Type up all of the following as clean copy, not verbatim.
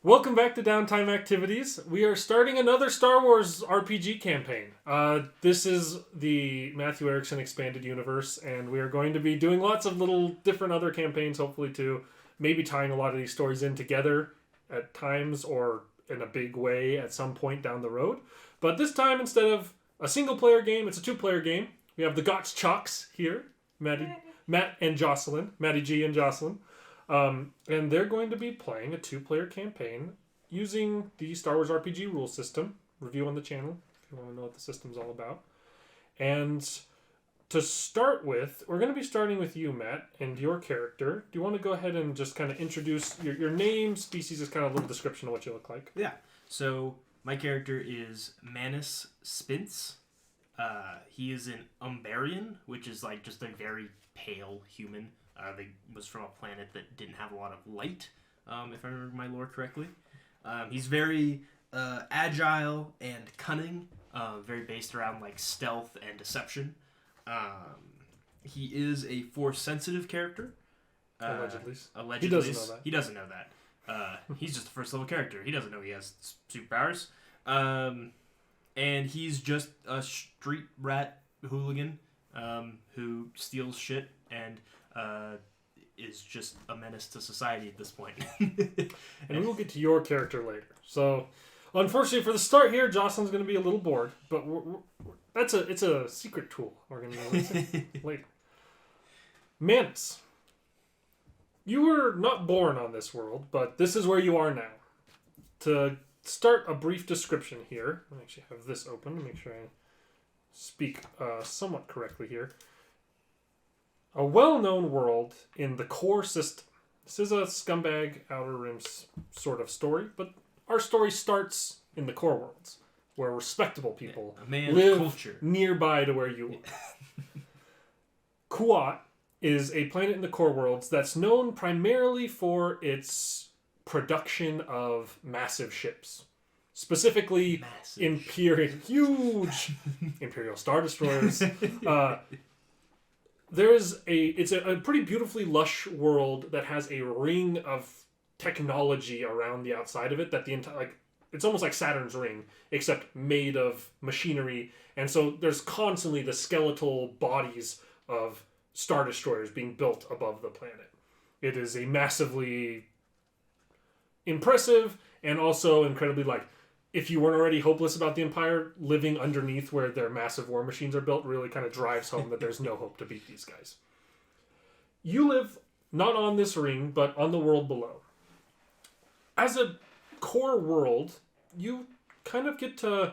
Welcome back to Downtime Activities. We are starting another Star Wars RPG campaign. This is the Matthew Erickson Expanded Universe, and we are going to be doing lots of little different other campaigns, hopefully too. Maybe tying a lot of these stories in together at times or in a big way at some point down the road. But this time, instead of a single-player game, it's a two-player game. We have the Gotch Chalks here, Matt and Jocelyn, Maddie G and Jocelyn. And they're going to be playing a two-player campaign using the Star Wars RPG rule system. Review on the channel if you want to know what the system's all about. And to start with, we're going to be starting with you, Matt, and your character. Do you want to go ahead and just kind of introduce your name, species, is kind of a little description of what you look like? Yeah. So my character is Manus Spince. He is an Umbarian, which is like just a very pale human. They was from a planet that didn't have a lot of light, if I remember my lore correctly. He's very agile and cunning, very based around like stealth and deception. He is a force-sensitive character. Allegedly. He doesn't know that. He doesn't know that. He's just a first-level character. He doesn't know he has superpowers. And he's just a street rat hooligan who steals shit and is just a menace to society at this point. And we'll get to your character later. So, unfortunately for the start here, Jocelyn's going to be a little bored, but it's a secret tool. We're going to release it later. Manus, you were not born on this world, but this is where you are now. To start a brief description here, I actually have this open to make sure I speak somewhat correctly here. A well-known world in the core system. This is a scumbag Outer Rim sort of story, but our story starts in the core worlds, where respectable people live nearby to where you live. Kuat is a planet in the core worlds that's known primarily for its production of massive ships. Specifically, huge Imperial Star Destroyers. It's a pretty beautifully lush world that has a ring of technology around the outside of it that it's almost like Saturn's ring, except made of machinery. And so there's constantly the skeletal bodies of Star Destroyers being built above the planet. It is a massively impressive and also incredibly if you weren't already hopeless about the Empire, living underneath where their massive war machines are built really kind of drives home that there's no hope to beat these guys. You live not on this ring, but on the world below. As a core world, you kind of get to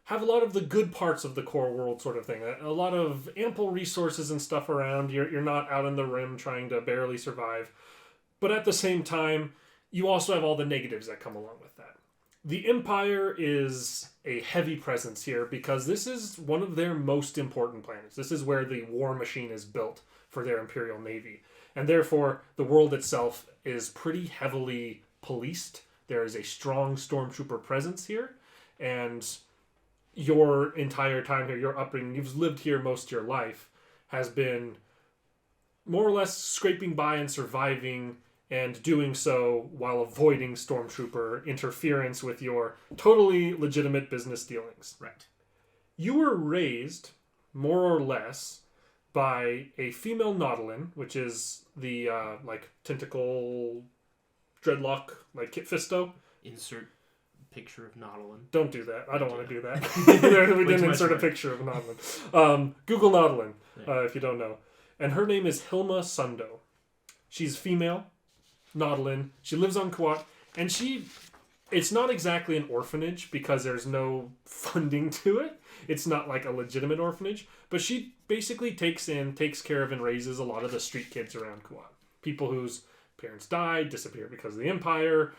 have a lot of the good parts of the core world sort of thing. A lot of ample resources and stuff around. You're not out on the rim trying to barely survive. But at the same time, you also have all the negatives that come along with that. The Empire is a heavy presence here because this is one of their most important planets. This is where the war machine is built for their Imperial Navy. And therefore, the world itself is pretty heavily policed. There is a strong stormtrooper presence here. And your entire time here, your upbringing, you've lived here most of your life, has been more or less scraping by and surviving and doing so while avoiding stormtrooper interference with your totally legitimate business dealings. Right. You were raised, more or less, by a female Nautolan, which is the, tentacle dreadlock, like Kit Fisto. Insert picture of Nautolan. Don't do that. I don't want to do that. We didn't insert a picture of Nautolan. Google Nautolan, if you don't know. And her name is Hilma Sundo. She's female. Nautolan. She lives on Kuat, and it's not exactly an orphanage because there's no funding to it. It's not like a legitimate orphanage, but she basically takes care of, and raises a lot of the street kids around Kuat. People whose parents died, disappeared because of the Empire,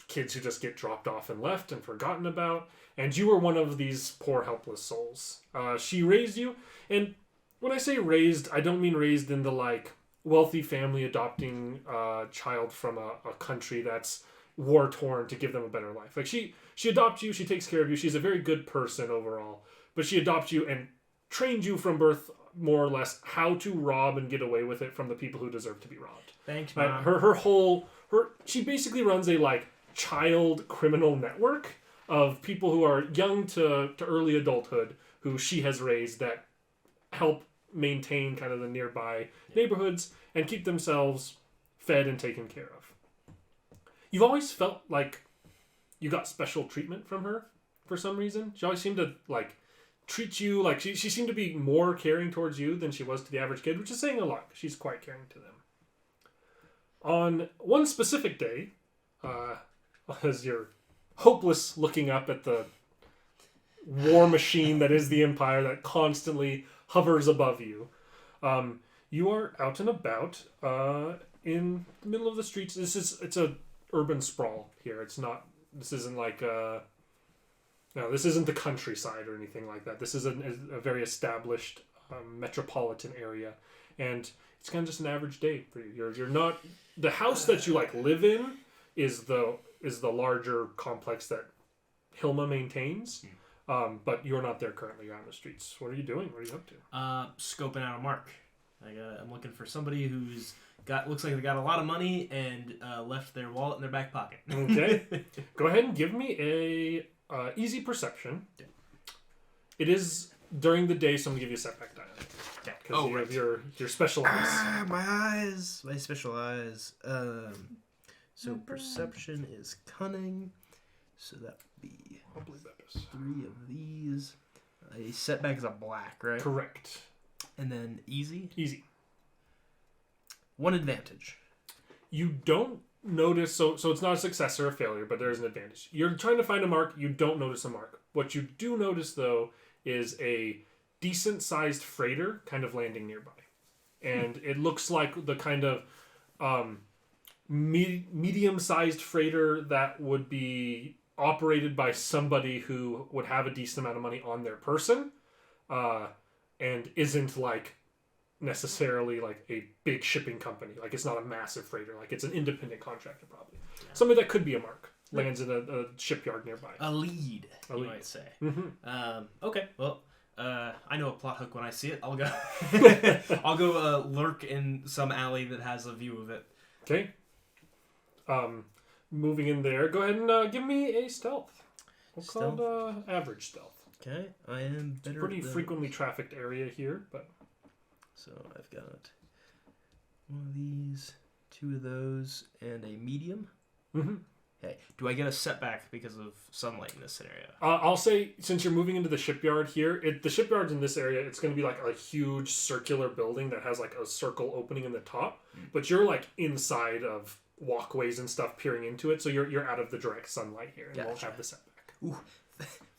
kids who just get dropped off and left and forgotten about, and you were one of these poor, helpless souls. She raised you, and when I say raised, I don't mean raised in the, wealthy family adopting a child from a country that's war-torn to give them a better life. She adopts you, she takes care of you, she's a very good person overall, but she adopts you and trained you from birth, more or less, how to rob and get away with it from the people who deserve to be robbed. Thanks, Mom. She basically runs a, child criminal network of people who are young to early adulthood who she has raised that help maintain kind of the nearby neighborhoods and keep themselves fed and taken care of. You've always felt like you got special treatment from her for some reason. She always seemed to like treat you like she seemed to be more caring towards you than she was to the average kid, which is saying a lot. She's quite caring to them. On one specific day, as you're hopeless looking up at the war machine that is the Empire that constantly hovers above you, you are out and about in the middle of the streets. It's a urban sprawl here. This isn't like this isn't the countryside or anything like that. This is a very established metropolitan area, and it's kind of just an average day for you. You're not the house that you like live in is the larger complex that Hilma maintains, but you're not there currently. You're on the streets. What are you doing? What are you up to? Scoping out a mark. I'm looking for somebody who's looks like they got a lot of money and left their wallet in their back pocket. Okay, go ahead and give me a easy perception. Yeah. It is during the day, so I'm gonna give you a setback die. Okay. Because you have your special eyes. My special eyes. So perception is cunning. So that would be I'll believe that is 3 of these. A setback is a black, right? Correct. And then easy. 1 advantage. You don't notice, so it's not a success or a failure, but there is an advantage. You're trying to find a mark, you don't notice a mark. What you do notice, though, is a decent-sized freighter kind of landing nearby. And it looks like the kind of medium-sized freighter that would be operated by somebody who would have a decent amount of money on their person and isn't like necessarily like a big shipping company. Like it's not a massive freighter. Like it's an independent contractor probably. Yeah. Somebody that could be a mark lands in a shipyard nearby. A lead, you might say. Mm-hmm. Okay, well, I know a plot hook when I see it. I'll go. I'll go lurk in some alley that has a view of it. Okay. Moving in there. Go ahead and give me a stealth. We'll call it average stealth. Okay, I am better. It's a pretty frequently trafficked area here, but. So I've got 1 of these, 2 of those, and a medium. Mm-hmm. Okay. Do I get a setback because of sunlight in this scenario? I'll say, since you're moving into the shipyard here, the shipyard's in this area, it's going to be like a huge circular building that has like a circle opening in the top, but you're like inside of walkways and stuff peering into it, so you're out of the direct sunlight here, and won't have the setback. Ooh.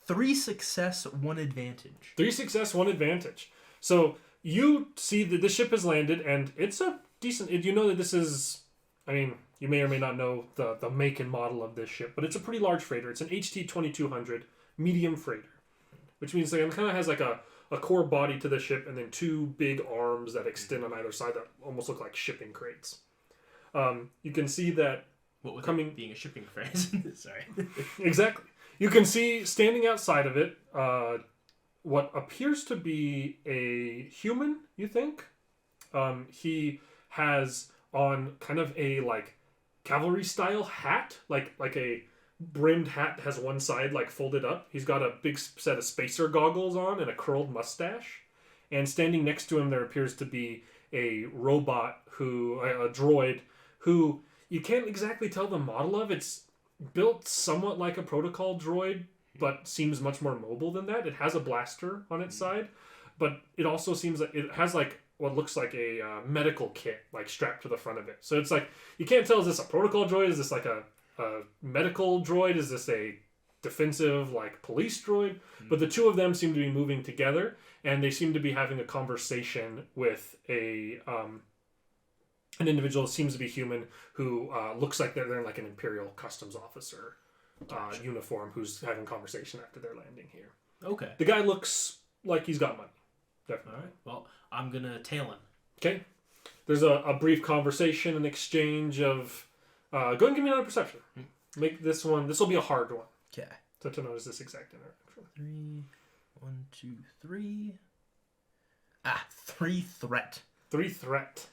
3 success, 1 advantage. 3 success, 1 advantage. So you see that the ship has landed, and it's a decent... You know that this is... I mean, you may or may not know the make and model of this ship, but it's a pretty large freighter. It's an HT-2200 medium freighter, which means it kind of has like a core body to the ship and then 2 big arms that extend on either side that almost look like shipping crates. You can see that... What with being a shipping phrase? Sorry. Exactly. You can see, standing outside of it, what appears to be a human, you think? He has on kind of a, like, cavalry-style hat, like a brimmed hat that has one side, like, folded up. He's got a big set of spacer goggles on and a curled mustache. And standing next to him, there appears to be a robot a droid, who you can't exactly tell the model of. It's built somewhat like a protocol droid, but seems much more mobile than that. It has a blaster on its side, but it also seems like it has like what looks like a medical kit like strapped to the front of it. So it's like you can't tell, is this a protocol droid? Is this like a medical droid? Is this a defensive like police droid? But the 2 of them seem to be moving together, and they seem to be having a conversation with an individual who seems to be human who looks like they're like an Imperial Customs officer uniform who's having conversation after their landing here. Okay. The guy looks like he's got money. Definitely. All right. Well, I'm going to tail him. Okay. There's a brief conversation and exchange of... go ahead and give me another perception. Make this one... This will be a hard one. Okay. So to notice this exact interaction. 3, 1, 2, 3. 3 threat. 3 threat.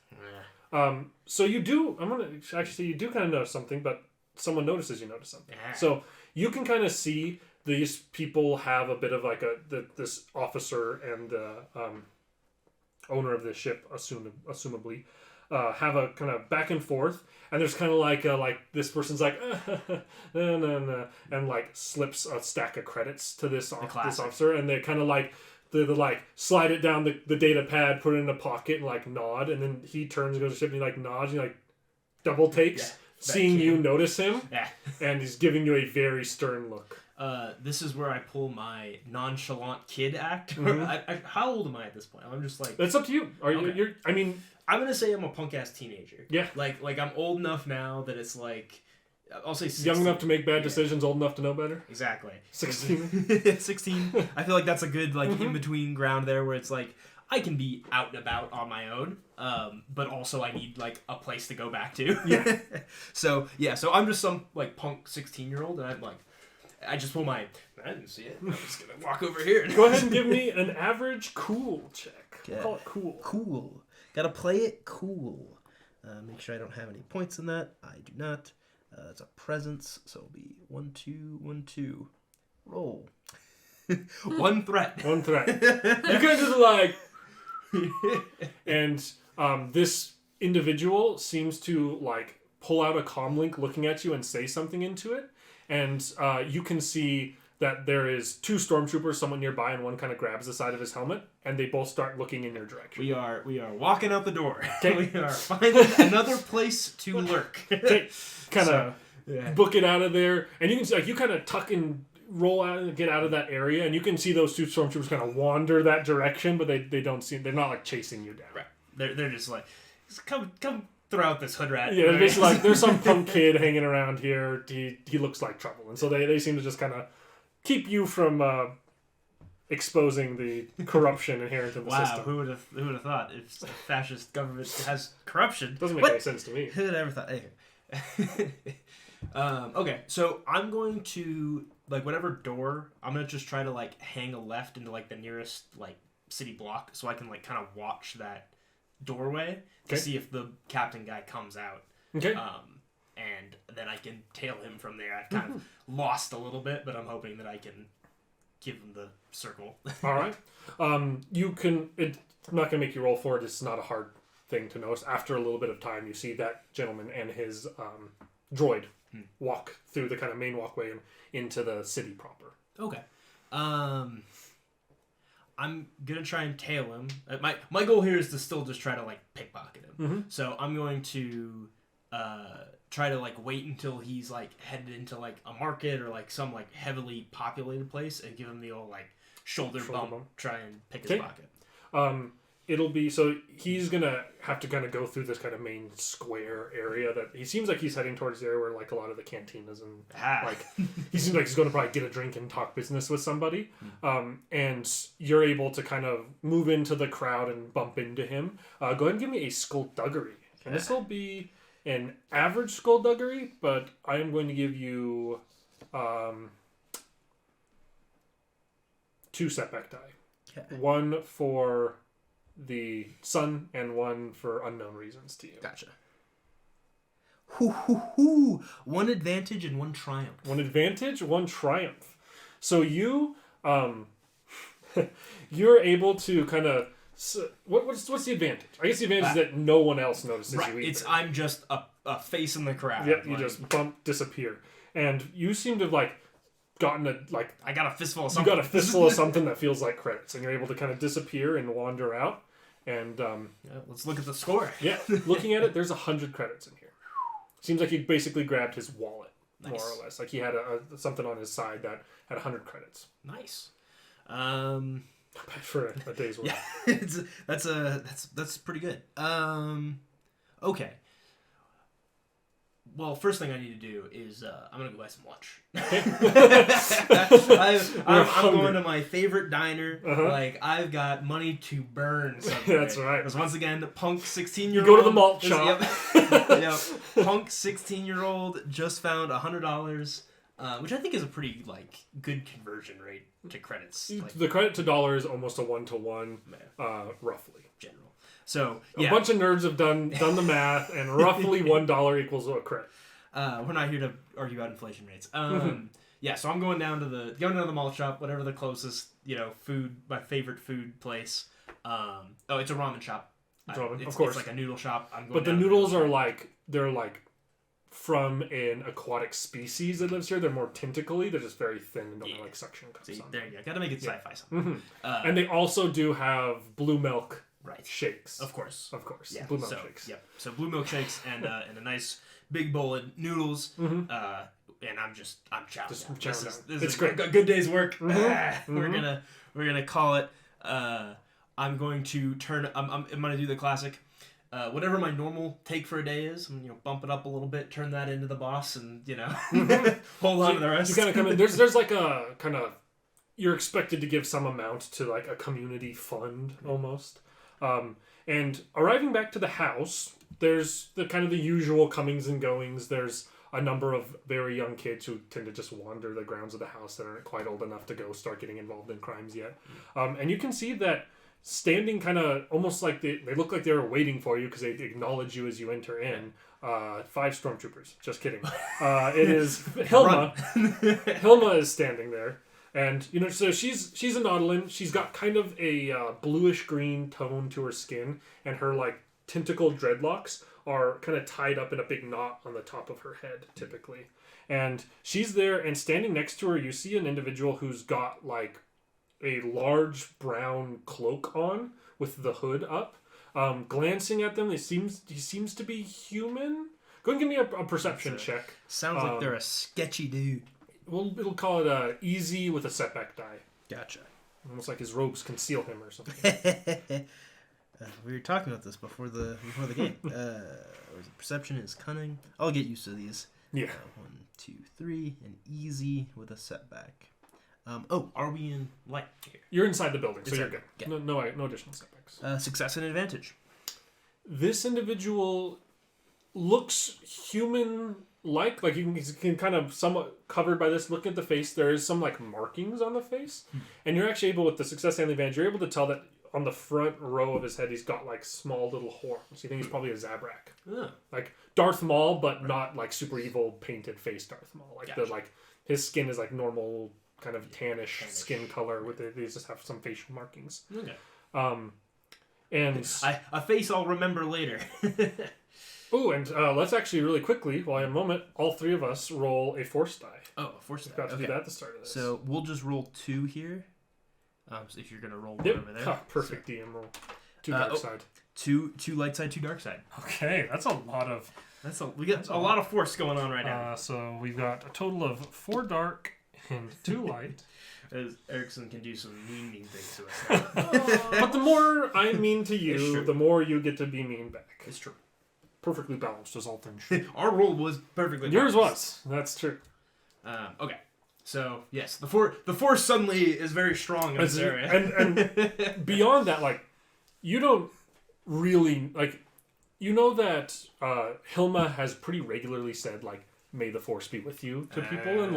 So you do... I'm going to actually say you do kind of notice something, but someone notices you notice something. Yeah. So you can kind of see these people have a bit of like this officer and owner of the ship, assumably, have a kind of back and forth, and there's kind of like this person's like no, and like slips a stack of credits to this officer, and they kind of like they like slide it down the data pad, put it in a pocket, and like nod, and then he turns and goes to the ship, and he like nods, and he like double takes, seeing you notice him, and he's giving you a very stern look. This is where I pull my nonchalant kid act. Mm-hmm. How old am I at this point? I'm just like... It's up to you. You're I mean... I'm going to say I'm a punk-ass teenager. Yeah. Like I'm old enough now that it's like... I'll say 16. Young enough to make bad decisions, old enough to know better. Exactly. 16. 16. I feel like that's a good in-between ground there where it's like, I can be out and about on my own, but also I need like a place to go back to. Yeah. So I'm just some like punk 16-year-old, and I'm like, I just pull my... I didn't see it. I'm just going to walk over here. Go ahead and give me an average cool check. Yeah. Call it cool. Cool. Gotta play it cool. Make sure I don't have any points in that. I do not. It's a presence, so it'll be 1, 2, 1, 2. Roll. One threat. One threat. You guys are like... and this individual seems to like pull out a comm link looking at you and say something into it. And you can see that there is 2 stormtroopers somewhat nearby, and one kind of grabs the side of his helmet, and they both start looking in your direction. We are walking out the door. Okay. We are finding another place to lurk. Okay. Kind of yeah. book it out of there, and you can see, like, you kind of tuck and roll out and get out of that area, and you can see those 2 stormtroopers kind of wander that direction, but they don't seem, they're not like chasing you down. Right. They're just like, come throw out this hood rat. Yeah, they're just like, there's some punk kid hanging around here. He looks like trouble, and so they seem to just kind of keep you from exposing the corruption inherent in the system. Who would have thought if a fascist government has corruption? Doesn't make any sense to me. Who would ever thought? Anyway. Okay, so I'm going to like whatever door. I'm gonna just try to like hang a left into like the nearest like city block, so I can like kind of watch that doorway to see if the captain guy comes out. Okay. And then I can tail him from there. I've kind of lost a little bit, but I'm hoping that I can give him the circle. All right. You can. It's not going to make you roll for it. It's not a hard thing to notice. After a little bit of time, you see that gentleman and his droid walk through the kind of main walkway and into the city proper. Okay. I'm gonna try and tail him. My goal here is to still just try to like pickpocket him. Mm-hmm. So I'm going to try to like wait until he's like headed into like a market or like some like heavily populated place and give him the old like shoulder bump. Try and pick his pocket. It'll be so he's gonna have to kind of go through this kind of main square area that he seems like he's heading towards the area where like a lot of the cantinas and like he seems like he's going to probably get a drink and talk business with somebody. And you're able to kind of move into the crowd and bump into him. Go ahead and give me a skullduggery. And this will be an average skullduggery, but I am going to give you 2 setback die. Okay. 1 for the sun and 1 for unknown reasons to you. Gotcha. Hoo hoo hoo! 1 advantage and 1 triumph. 1 advantage, 1 triumph. So you, you're able to kind of. What's the advantage? I guess the advantage is that no one else notices you either. I'm just a face in the crowd. Yep, you just disappear, and you seem to have like gotten I got a fistful of something. You got a fistful of something that feels like credits, and you're able to kind of disappear and wander out. And let's look at the score. Yeah, looking at it, there's 100 credits in here. Seems like he basically grabbed his wallet, more or less. Like he had something on his side that had 100 credits. Nice. For a day's work. Yeah, that's pretty good. Okay. Well, first thing I need to do is I'm gonna go buy some lunch. I'm going to my favorite diner. Like I've got money to burn. That's right. Because once again, the punk 16-year-old. You go to the malt shop. Yep. Punk 16-year-old just found $100, which I think is a pretty like good conversion rate to credits. Like, the credit to dollar is almost a 1-to-1, roughly. General. So a bunch of nerds have done the math, and roughly $1 equals a credit. We're not here to argue about inflation rates. Yeah, so I'm going down to the mall shop, whatever the closest, my favorite food place. It's a ramen shop. Ramen, of course. It's like a noodle shop. But the noodles are they're from an aquatic species that lives here. They're more tentacly. They're just very thin and don't have suction cups on. There you go. Gotta make it sci-fi something. And they also do have blue milk shakes. Of course. Yeah. Blue milk shakes. Yep. So blue milk shakes and a nice big bowl of noodles. And I'm chowing down. This is great. A good day's work. We're gonna call it. I'm going to I'm gonna do the classic. Whatever my normal take for a day is, bump it up a little bit, turn that into the boss, and hold on to the rest. You kind of come in. There's like a kind of you're expected to give some amount to like a community fund almost. And arriving back to the house, there's the kind of the usual comings and goings. There's a number of very young kids who tend to just wander the grounds of the house that aren't quite old enough to go start getting involved in crimes yet. And you can see that standing kind of almost like they look like they were waiting for you because they acknowledge you as you enter in. 5 stormtroopers. Just kidding. It is Hilma. Hilma is standing there. And, so she's a Nautilin. She's got kind of a bluish green tone to her skin. And her, tentacle dreadlocks are kind of tied up in a big knot on the top of her head, typically. And she's there, and standing next to her, you see an individual who's got, a large brown cloak on with the hood up. Glancing at them, he seems to be human. Go and give me a perception check. Sounds like they're a sketchy dude. We'll call it easy with a setback die. Gotcha. Almost like his robes conceal him or something. We were talking about this before the game. Perception is cunning. I'll get used to these. Yeah. 1, 2, 3, and easy with a setback. Are we in light here? You're inside the building, so you're good. Yeah. No additional setbacks. Success and advantage. This individual looks human-like. You can kind of somewhat covered by this. Look at the face. There is some markings on the face, and you're actually able, with the success and the advantage, you're able to tell that on the front row of his head, he's got small little horns. You think he's probably a Zabrak, Darth Maul, but not super evil painted face Darth Maul. Gotcha. His skin is normal kind of tannish skin color with it. They just have some facial markings. Okay. And a face I'll remember later. Oh, and let's actually really quickly, while I have a moment, all 3 of us roll a force die. Oh, a force die. Got to do that at the start of this. So we'll just roll 2 here. So if you're gonna roll one yep. over there. Perfect DM roll. 2 dark side. 2 light side, 2 dark side. Okay, that's a lot of. We got a lot of force going on right now. So we've got a total of 4 dark and 2 light. As Erickson can do some mean things to us. But the more I'm mean to you, the more you get to be mean back. It's true. Perfectly balanced as all things should. Our roll was perfectly Yours balanced. was. That's true. Okay. So, yes, the force suddenly is very strong in this area. And beyond that, you don't really, that Hilma has pretty regularly said, may the force be with you to people, and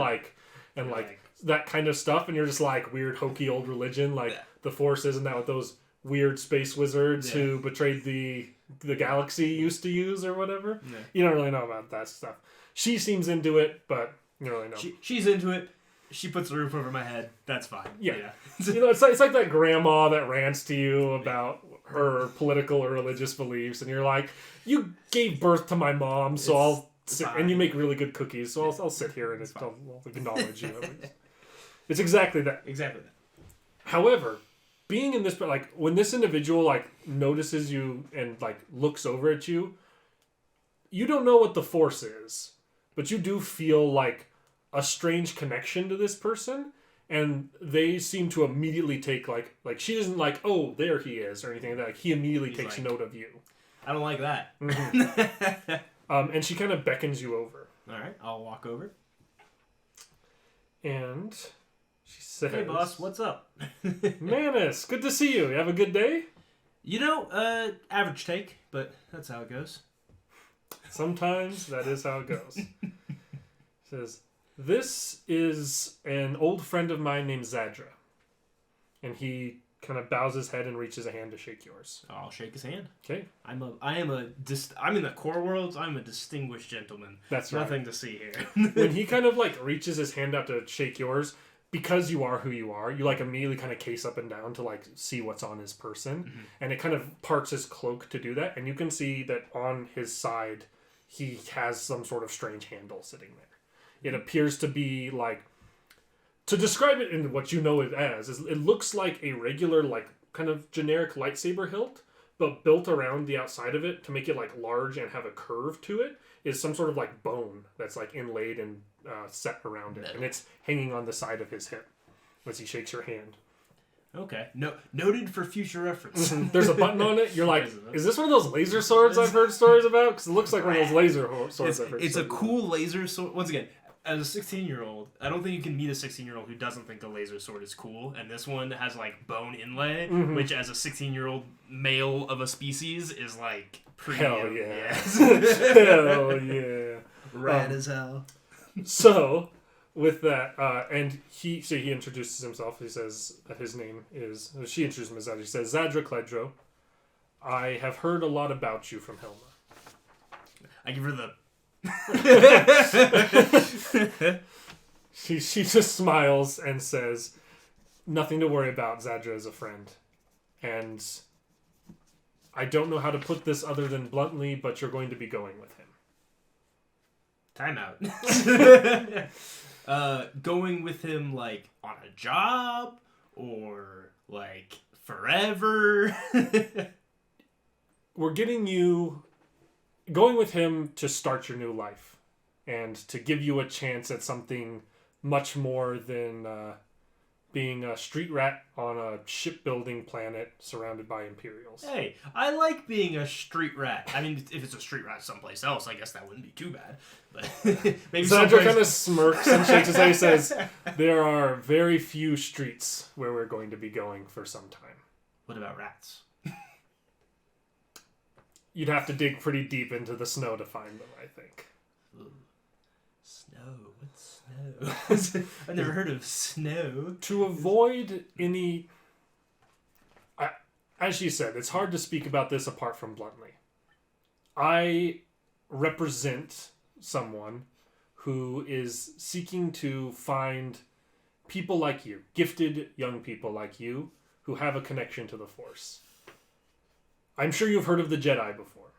that kind of stuff, and you're just weird, hokey old religion, the force isn't that what those weird space wizards who betrayed the galaxy used to use or whatever? Yeah. You don't really know about that stuff. She seems into it, but you don't really know. She's into it. She puts the roof over my head. That's fine. Yeah. It's like that grandma that rants to you about her political or religious beliefs, and you're like, you gave birth to my mom, so I'll sit, and you make really good cookies, so I'll sit here and I'll acknowledge you. It's exactly that. Exactly that. However, being in this, when this individual notices you and looks over at you, you don't know what the force is, but you do feel a strange connection to this person, and they seem to immediately take she isn't oh, there he is or anything like that. He immediately takes note of you. I don't like that. Mm-hmm. And she kind of beckons you over. All right, I'll walk over. And she says, "Hey, boss, what's up?" Manus, good to see you. You have a good day? Average take, but that's how it goes. Sometimes that is how it goes. Says, this is an old friend of mine named Zadra. And he kind of bows his head and reaches a hand to shake yours. I'll shake his hand. Okay. I'm in the core worlds. I'm a distinguished gentleman. That's right. Nothing to see here. When he kind of like reaches his hand out to shake yours, because you are who you are, you like immediately kind of case up and down to like see what's on his person. Mm-hmm. And it kind of parts his cloak to do that. And you can see that on his side, he has some sort of strange handle sitting there. It appears to be like, to describe it in what you know it as, is it looks like a regular, like, kind of generic lightsaber hilt, but built around the outside of it to make it, like, large and have a curve to it is some sort of, like, bone that's, like, inlaid and set around it. And it's hanging on the side of his hip as he shakes your hand. Okay. Noted for future reference. There's a button on it. You're like, is this one of those laser swords I've heard stories about? Because it looks like one of those laser swords I've heard It's a stories cool laser sword. Once again, as a 16-year-old, I don't think you can meet a 16-year-old who doesn't think a laser sword is cool. And this one has, like, bone inlay, which as a 16-year-old male of a species is, like, premium. Hell yeah. Yes. Hell yeah. Rad as hell. So, with that, and he introduces himself. He says that his name is, she introduces him as Zadra. He says, Zadra Cledro, I have heard a lot about you from Helma. I give her the... She just smiles and says, nothing to worry about, Zadra is a friend. And I don't know how to put this other than bluntly, but you're going to be going with him. Time out. Going with him, like, on a job? Or, like, forever? We're getting you... going with him to start your new life. And to give you a chance at something much more than being a street rat on a shipbuilding planet surrounded by Imperials. Hey, I like being a street rat. I mean, if it's a street rat someplace else, I guess that wouldn't be too bad. But maybe Zadra kind of smirks and shakes his head and says, there are very few streets where we're going to be going for some time. What about rats? You'd have to dig pretty deep into the snow to find them, I think. Ooh. Snow? What's snow? I've never heard of snow. To avoid any... as she said, it's hard to speak about this apart from bluntly. I represent someone who is seeking to find people like you, gifted young people like you, who have a connection to the Force. I'm sure you've heard of the Jedi before.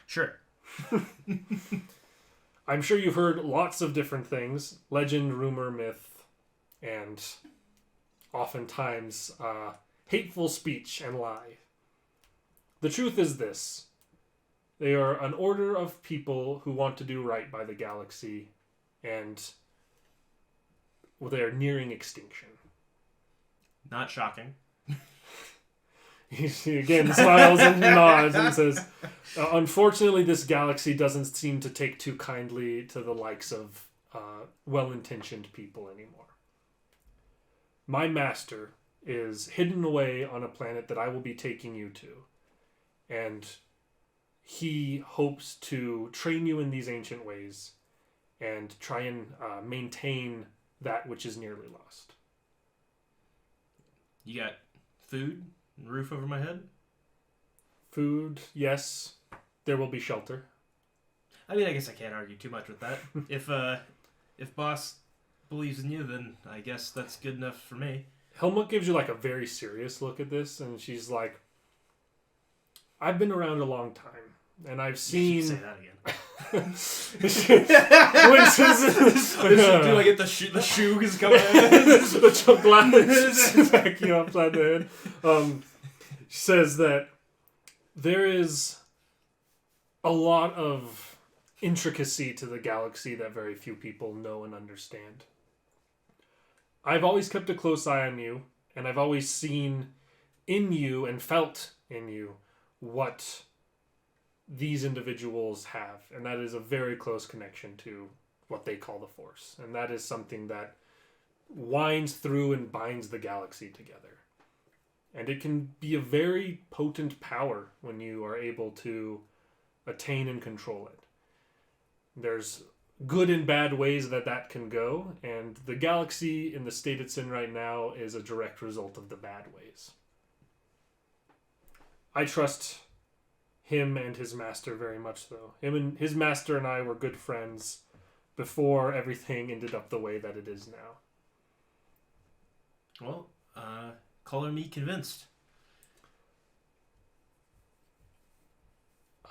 Sure. I'm sure you've heard lots of different things. Legend, rumor, myth, and oftentimes hateful speech and lie. The truth is this. They are an order of people who want to do right by the galaxy, and they are nearing extinction. Not shocking. He again smiles and nods and says, unfortunately, this galaxy doesn't seem to take too kindly to the likes of well-intentioned people anymore. My master is hidden away on a planet that I will be taking you to, and he hopes to train you in these ancient ways and try and maintain that which is nearly lost. You got food? Roof over my head? Food, yes. There will be shelter. I mean, I guess I can't argue too much with that. If boss believes in you, then I guess that's good enough for me. Helmut gives you like a very serious look at this, and she's like, I've been around a long time, and I've seen... Say that again. Do I get the shoe is coming out? The chocolate back you upside the head. She says that there is a lot of intricacy to the galaxy that very few people know and understand. I've always kept a close eye on you, and I've always seen in you and felt in you what these individuals have, and that is a very close connection to what they call the Force, and that is something that winds through and binds the galaxy together. And it can be a very potent power when you are able to attain and control it. There's good and bad ways that can go, and the galaxy in the state it's in right now is a direct result of the bad ways. I trust him and his master very much, though. His master and I were good friends before everything ended up the way that it is now. Well, color me convinced.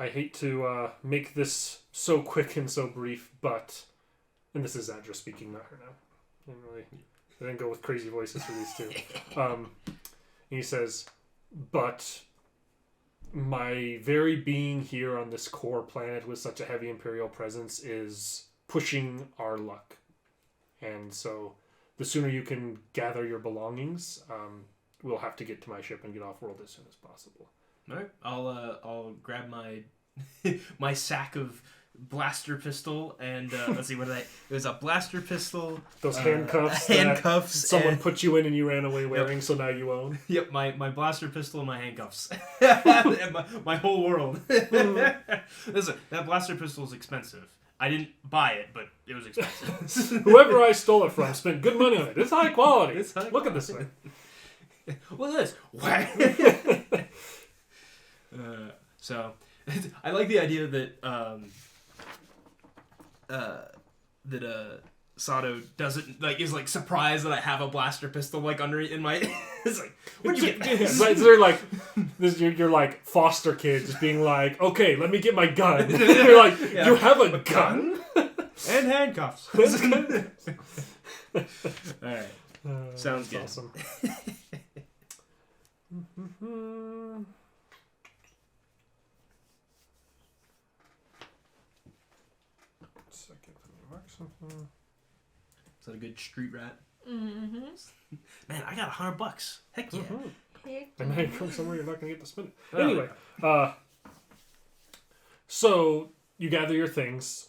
I hate to make this so quick and so brief, but... And this is Zadra speaking, not her now. I didn't go with crazy voices for these two. He says, but my very being here on this core planet with such a heavy Imperial presence is pushing our luck. And so the sooner you can gather your belongings, we'll have to get to my ship and get off world as soon as possible. All right, I'll grab my my sack of blaster pistol and let's see what it was a blaster pistol. Those handcuffs. Handcuffs. Someone put you in and you ran away wearing, so now you own. Yep, my blaster pistol and my handcuffs. And my whole world. Listen, that blaster pistol is expensive. I didn't buy it, but it was expensive. Whoever I stole it from spent good money on it. It's high quality. Look at this thing. Look at this. So, I like the idea that Sato doesn't is surprised that I have a blaster pistol under in my. It's like, where'd you get that? Right, so they're like, you're like foster kids just being like, okay, let me get my gun. You're like, you have a gun and handcuffs. All right, sounds good. Awesome. Second, let me mark something. Is that a good street rat? Mm-hmm. Man, I got $100. Heck yeah. And now you're from somewhere you're not going to get to spend it. Anyway, so you gather your things.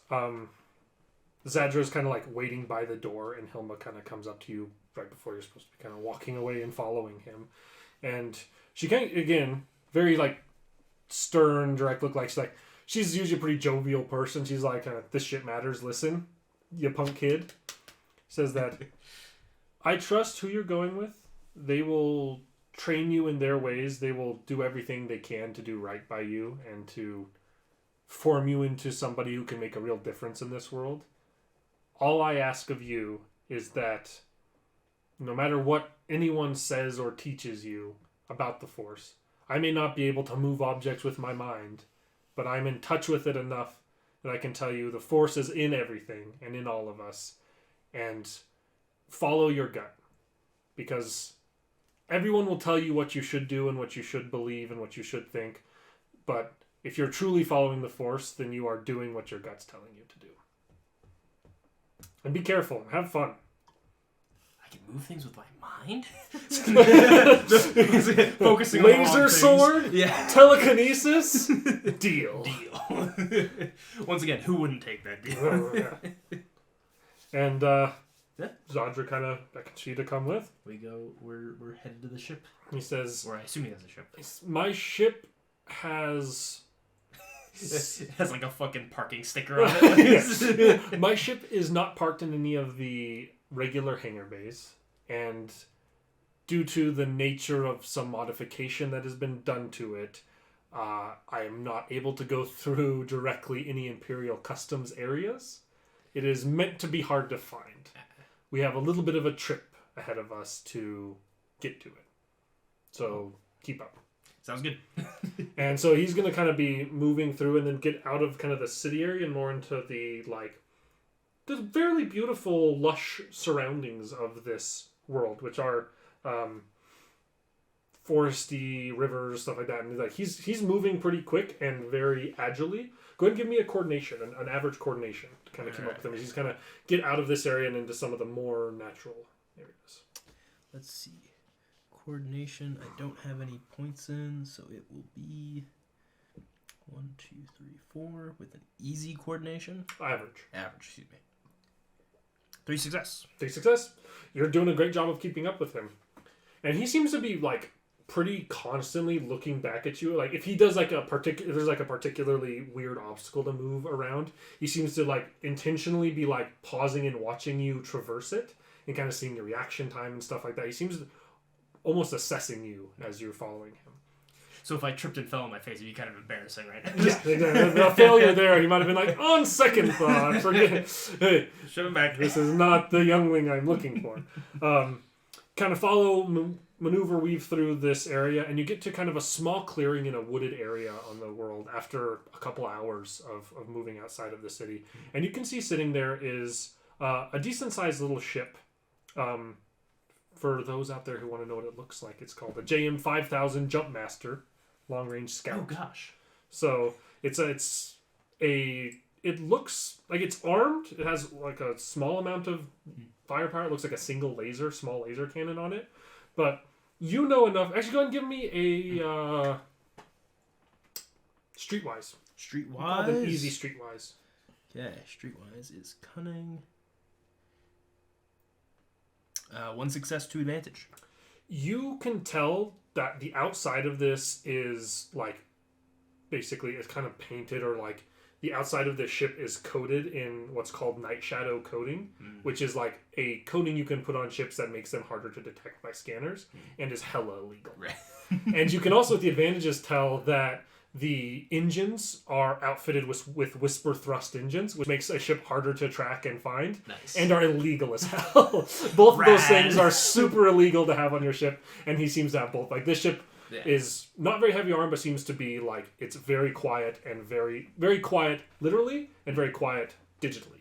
Zadra's kind of waiting by the door, and Hilma kind of comes up to you right before you're supposed to be kind of walking away and following him. And she kind of, again, very stern, direct look. She's usually a pretty jovial person. She's like, this shit matters. Listen, you punk kid. Says that, I trust who you're going with. They will train you in their ways. They will do everything they can to do right by you and to form you into somebody who can make a real difference in this world. All I ask of you is that no matter what anyone says or teaches you about the Force, I may not be able to move objects with my mind, but I'm in touch with it enough that I can tell you the Force is in everything and in all of us. And follow your gut. Because everyone will tell you what you should do and what you should believe and what you should think. But if you're truly following the Force, then you are doing what your gut's telling you to do. And be careful. Have fun. I can move things with my mind? Focusing Laser on sword? Yeah. Telekinesis? Deal. Once again, who wouldn't take that deal? Oh, yeah. And Zadra kind of beckons you to come with. We're headed to the ship. He says, or I assume he has a ship. My ship has... It has a fucking parking sticker on it. Yeah. My ship is not parked in any of the regular hangar bays. And due to the nature of some modification that has been done to it, I am not able to go through directly any Imperial customs areas. It is meant to be hard to find. We have a little bit of a trip ahead of us to get to it. So, keep up. Sounds good. And so he's going to kind of be moving through and then get out of kind of the city area and more into the fairly beautiful, lush surroundings of this world, which are foresty, rivers, stuff like that. And he's moving pretty quick and very agilely. Go ahead and give me a coordination, an average coordination to kind of keep up with him. He's kind of get out of this area and into some of the more natural areas. Let's see. Coordination, I don't have any points in, so it will be 1, 2, 3, 4 with an easy coordination. Average, excuse me. 3 success. 3 success. You're doing a great job of keeping up with him. And he seems to be pretty constantly looking back at you. Like if he does like there's like a particularly weird obstacle to move around, he seems to like intentionally be like pausing and watching you traverse it and kind of seeing your reaction time and stuff like that. He seems almost assessing you as you're following him. So if I tripped and fell on my face, it'd be kind of embarrassing, right? Yeah, the failure there, he might have been like, on second thought, forget. Hey, shove him back. This is not the youngling I'm looking for. Kind of follow, maneuver, weave through this area, and you get to kind of a small clearing in a wooded area on the world after a couple hours of moving outside of the city. And you can see sitting there is a decent-sized little ship. For those out there who want to know what it looks like, it's called the JM 5000 Jumpmaster Long-Range Scout. Oh gosh! So it looks like it's armed. It has like a small amount of firepower. It looks like a small laser cannon on it. But you know enough. Actually, go ahead and give me a Streetwise. Streetwise. An easy Streetwise. Okay, Streetwise is cunning. 1 success, 2 advantage. You can tell that the outside of this is like basically it's kind of painted, or like the outside of the ship is coated in what's called night shadow coating, which is like a coating you can put on ships that makes them harder to detect by scanners and is hella illegal. Right. And you can also, with the advantages, tell that the engines are outfitted with whisper thrust engines, which makes a ship harder to track and find, and are illegal as hell. Both of those things are super illegal to have on your ship, and he seems to have both. Like this ship is not very heavy armed, but seems to be like it's very quiet and very, very quiet literally, and very quiet digitally.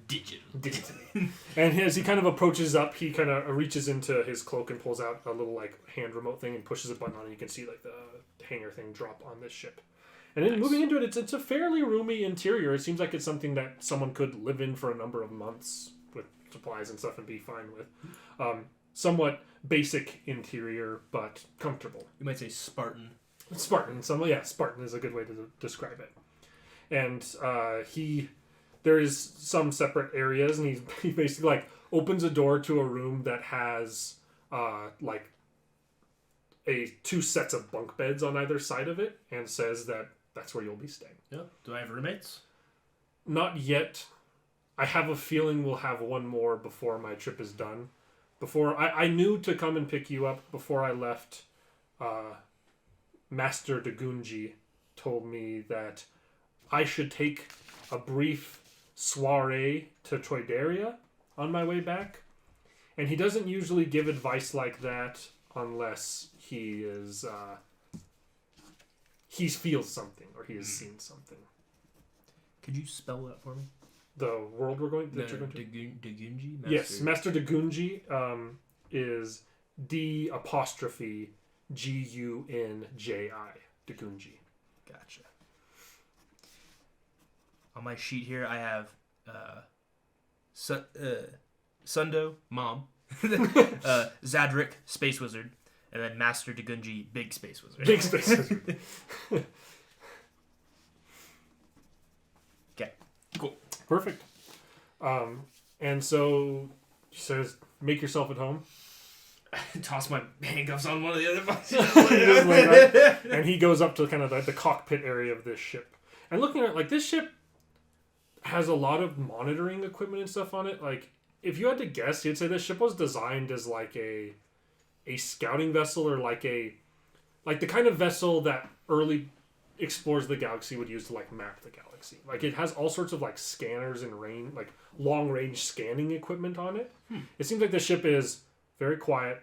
Digitally. And as he kind of approaches up, he kind of reaches into his cloak and pulls out a little like hand remote thing and pushes a button on it. You can see like the hanger thing drop on this ship. And then moving into it, it's a fairly roomy interior. It seems like it's something that someone could live in for a number of months with supplies and stuff and be fine with. Somewhat basic interior, but comfortable. You might say Spartan. Spartan. Spartan is a good way to describe it. And there is some separate areas, and he basically like opens a door to a room that has like two sets of bunk beds on either side of it, and says that that's where you'll be staying. Yeah. Do I have roommates? Not yet. I have a feeling we'll have one more before my trip is done. Before I knew to come and pick you up before I left. Master Dagunji told me that I should take a brief soiree to Troideria on my way back, and he doesn't usually give advice like that unless he feels something or he has seen something. Could you spell that for me? The world you're going to? Dagunji? Yes, Master Dagunji is D''Gunji. Dagunji. Gotcha. On my sheet here, I have Sundo, Mom, Zadric, Space Wizard, and then Master Dagunji, Big Space Wizard. Big Space Wizard. Okay, cool. Perfect. And so he says, make yourself at home. Toss my handcuffs on one of the other boxes. And he goes up to kind of the cockpit area of this ship. And looking at it, like, this ship has a lot of monitoring equipment and stuff on it. Like, if you had to guess, you'd say this ship was designed as like a scouting vessel, or like the kind of vessel that early explorers of the galaxy would use to like map the galaxy. Like, it has all sorts of like scanners and long range scanning equipment on it. It seems like the ship is very quiet,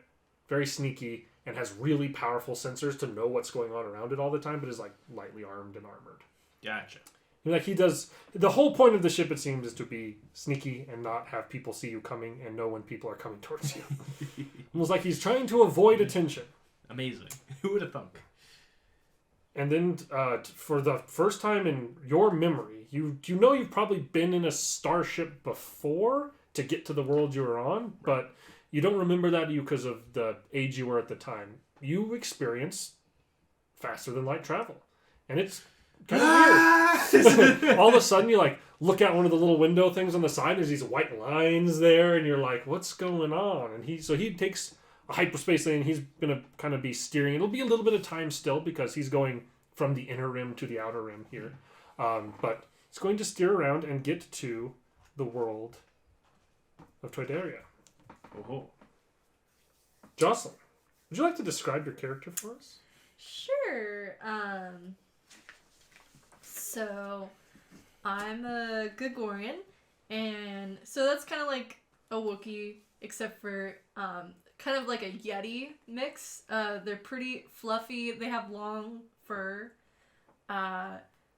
very sneaky, and has really powerful sensors to know what's going on around it all the time, but is like lightly armed and armored. Gotcha. Like, he does, the whole point of the ship, it seems, is to be sneaky and not have people see you coming and know when people are coming towards you. Almost like he's trying to avoid attention. Amazing. Who would have thunk? And then for the first time in your memory, you've probably been in a starship before to get to the world you were on, but you don't remember that because of the age you were at the time. You experienced faster than light travel. And it's kind of weird. All of a sudden, you like look out one of the little window things on the side. There's these white lines there, and you're like, "What's going on?" And he takes a hyperspace lane. He's going to kind of be steering. It'll be a little bit of time still because he's going from the inner rim to the outer rim here. But he's going to steer around and get to the world of Toydaria. Oh. Jocelyn, would you like to describe your character for us? Sure. So I'm a Gregorian, and so that's kind of like a Wookiee, except for kind of like a Yeti mix. They're pretty fluffy. They have long fur.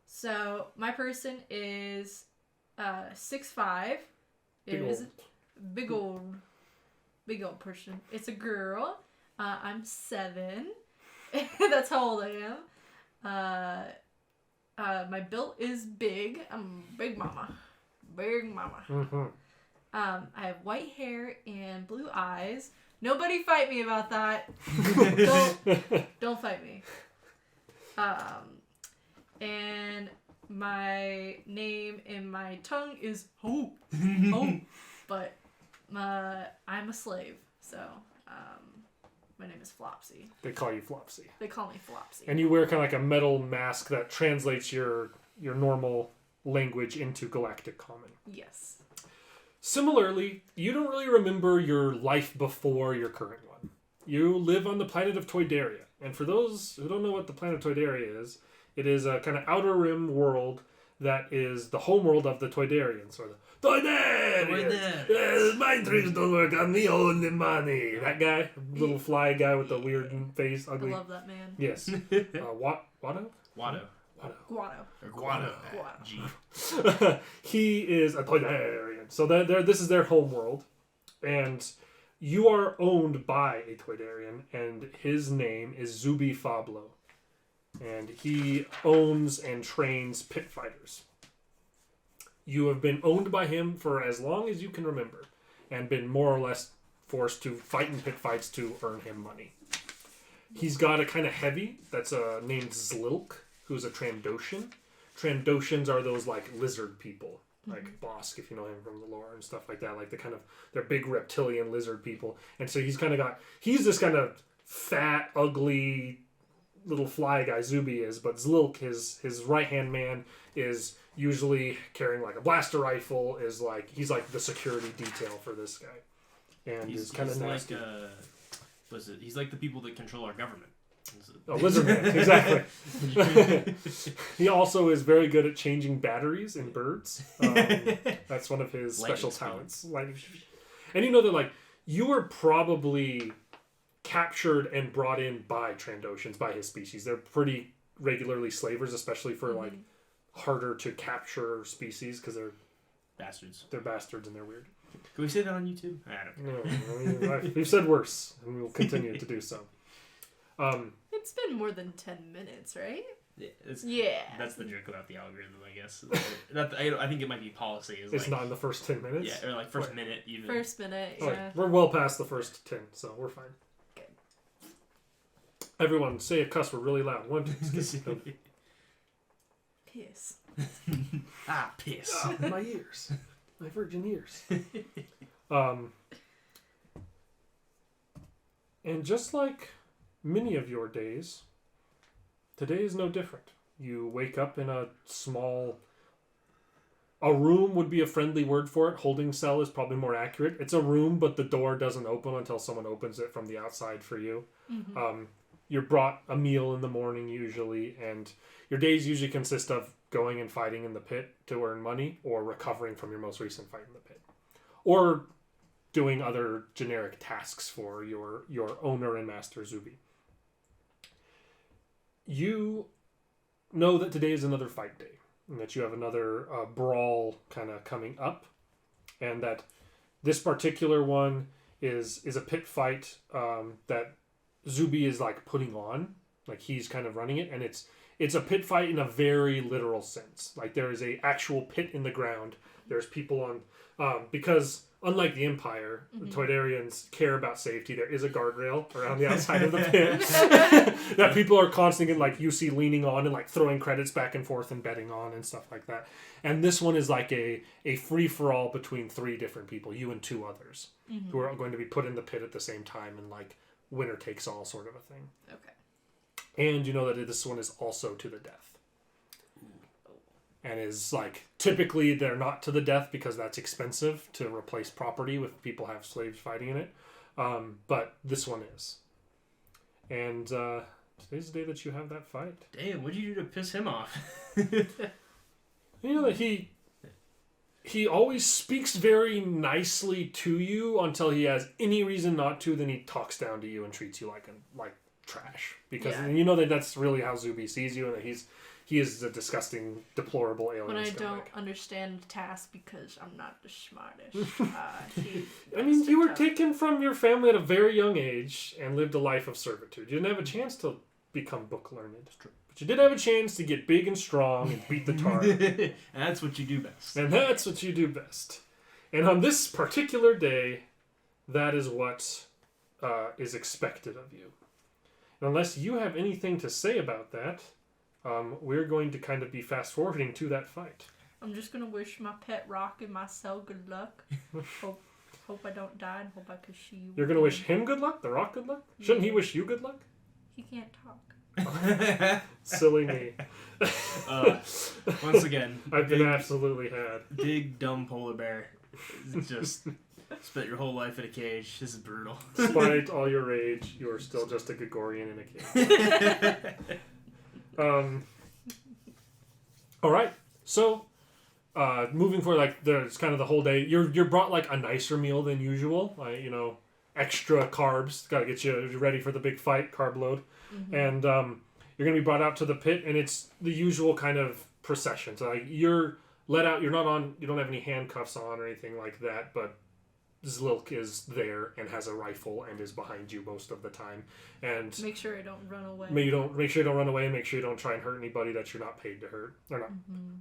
So my person is 6'5". It is big old person. It's a girl. I'm 7. That's how old I am. My build is big. I'm big mama. Big mama. Mm-hmm. I have white hair and blue eyes. Nobody fight me about that. Don't fight me. And my name in my tongue is Ho. Ho. But I'm a slave, so my name is Flopsy. They call you Flopsy. They call me Flopsy. And you wear kind of like a metal mask that translates your normal language into Galactic Common. Yes. Similarly, you don't really remember your life before your current one. You live on the planet of Toydaria. And for those who don't know what the planet of Toydaria is, it is a kind of outer rim world that is the homeworld of the Toydarians, or the Toydarians! My tricks don't work on me, only money. That guy, little fly guy with the weird face, ugly. I love that man. Yes. Watto? Watto. Guado. Or Guado. Guado. G. He is a Toydarian. So this is their homeworld. And you are owned by a Toydarian, and his name is Zubi Fablo. And he owns and trains pit fighters. You have been owned by him for as long as you can remember, and been more or less forced to fight in pit fights to earn him money. He's got a kind of heavy that's named Zlilk, who's a Trandoshan. Trandoshans are those like lizard people, like Bosk, if you know him from the lore and stuff like that. Like they're big reptilian lizard people. And so he's this kind of fat, ugly little fly guy, Zubi is, but Zlilk, his right-hand man, is usually carrying like a blaster rifle, he's like the security detail for this guy. And he's kind of nasty. He's like the people that control our government. Oh, lizard man, exactly. He also is very good at changing batteries in birds. That's one of his special talents. Lightning speed. And you know that like you were probably captured and brought in by Trandoshans, by his species. They're pretty regularly slavers, especially for like harder to capture species because they're bastards. They're bastards and they're weird. Can we say that on YouTube? I don't know. No, we've said worse, and we will continue to do so. It's been more than 10 minutes, right? Yeah. That's the joke about the algorithm, I guess. I think it might be policy. It's not in the first 10 minutes? Yeah, or like first minute even. First minute, yeah. Right. We're well past the first 10, so we're fine. Good. Everyone, say a cuss word really loud. 1, 2, Piss. Piss. My ears. My virgin ears. And just like many of your days, today is no different. You wake up in a room would be a friendly word for it. Holding cell is probably more accurate. It's a room, but the door doesn't open until someone opens it from the outside for you. Mm-hmm. You're brought a meal in the morning usually, and your days usually consist of going and fighting in the pit to earn money, or recovering from your most recent fight in the pit, or doing other generic tasks for your owner and master Zubi. You know that today is another fight day, and that you have another brawl kind of coming up, and that this particular one is a pit fight that Zubi is like putting on, like he's kind of running it, and it's a pit fight in a very literal sense. Like there is a actual pit in the ground. There's people on because unlike the Empire, the Toydarians care about safety. There is a guardrail around the outside of the pit that people are constantly, like, you see leaning on and, like, throwing credits back and forth and betting on and stuff like that. And this one is like a free-for-all between 3 different people, you and 2 others, who are going to be put in the pit at the same time and, like, winner takes all sort of a thing. Okay. And you know that this one is also to the death. And is, like, typically they're not to the death because that's expensive to replace property with people have slaves fighting in it. But this one is. And today's the day that you have that fight. Damn, what'd you do to piss him off? You know that he always speaks very nicely to you until he has any reason not to. Then he talks down to you and treats you like trash. Because you know that's really how Zuby sees you, and that he is a disgusting, deplorable alien. When I scumbag. don't understand the task because I'm not the smartest. I mean, you were taken from your family at a very young age and lived a life of servitude. You didn't have a chance to become book learned. But you did have a chance to get big and strong and beat the tar. And that's what you do best. And that's what you do best. And on this particular day, that is what is expected of you. And unless you have anything to say about that, we're going to kind of be fast forwarding to that fight. I'm just gonna wish my pet rock and my cell good luck. Hope I don't die and hope I can see you. You're gonna wish him good luck? The rock good luck? Shouldn't he wish you good luck? He can't talk. Silly me. Once again, I've been absolutely had. big dumb polar bear. Just spent your whole life in a cage. This is brutal. Despite all your rage, you are still just a Gregorian in a cage. All right. So, moving forward, like there's kind of the whole day. You're brought like a nicer meal than usual. Like, you know, extra carbs. Got to get you ready for the big fight, carb load. And you're gonna be brought out to the pit, and it's the usual kind of procession. So like you're let out. You're not on. You don't have any handcuffs on or anything like that. But Zlilk is there and has a rifle and is behind you most of the time. And make sure I don't run away. make sure you don't run away. Make sure you don't try and hurt anybody that you're not paid to hurt, or not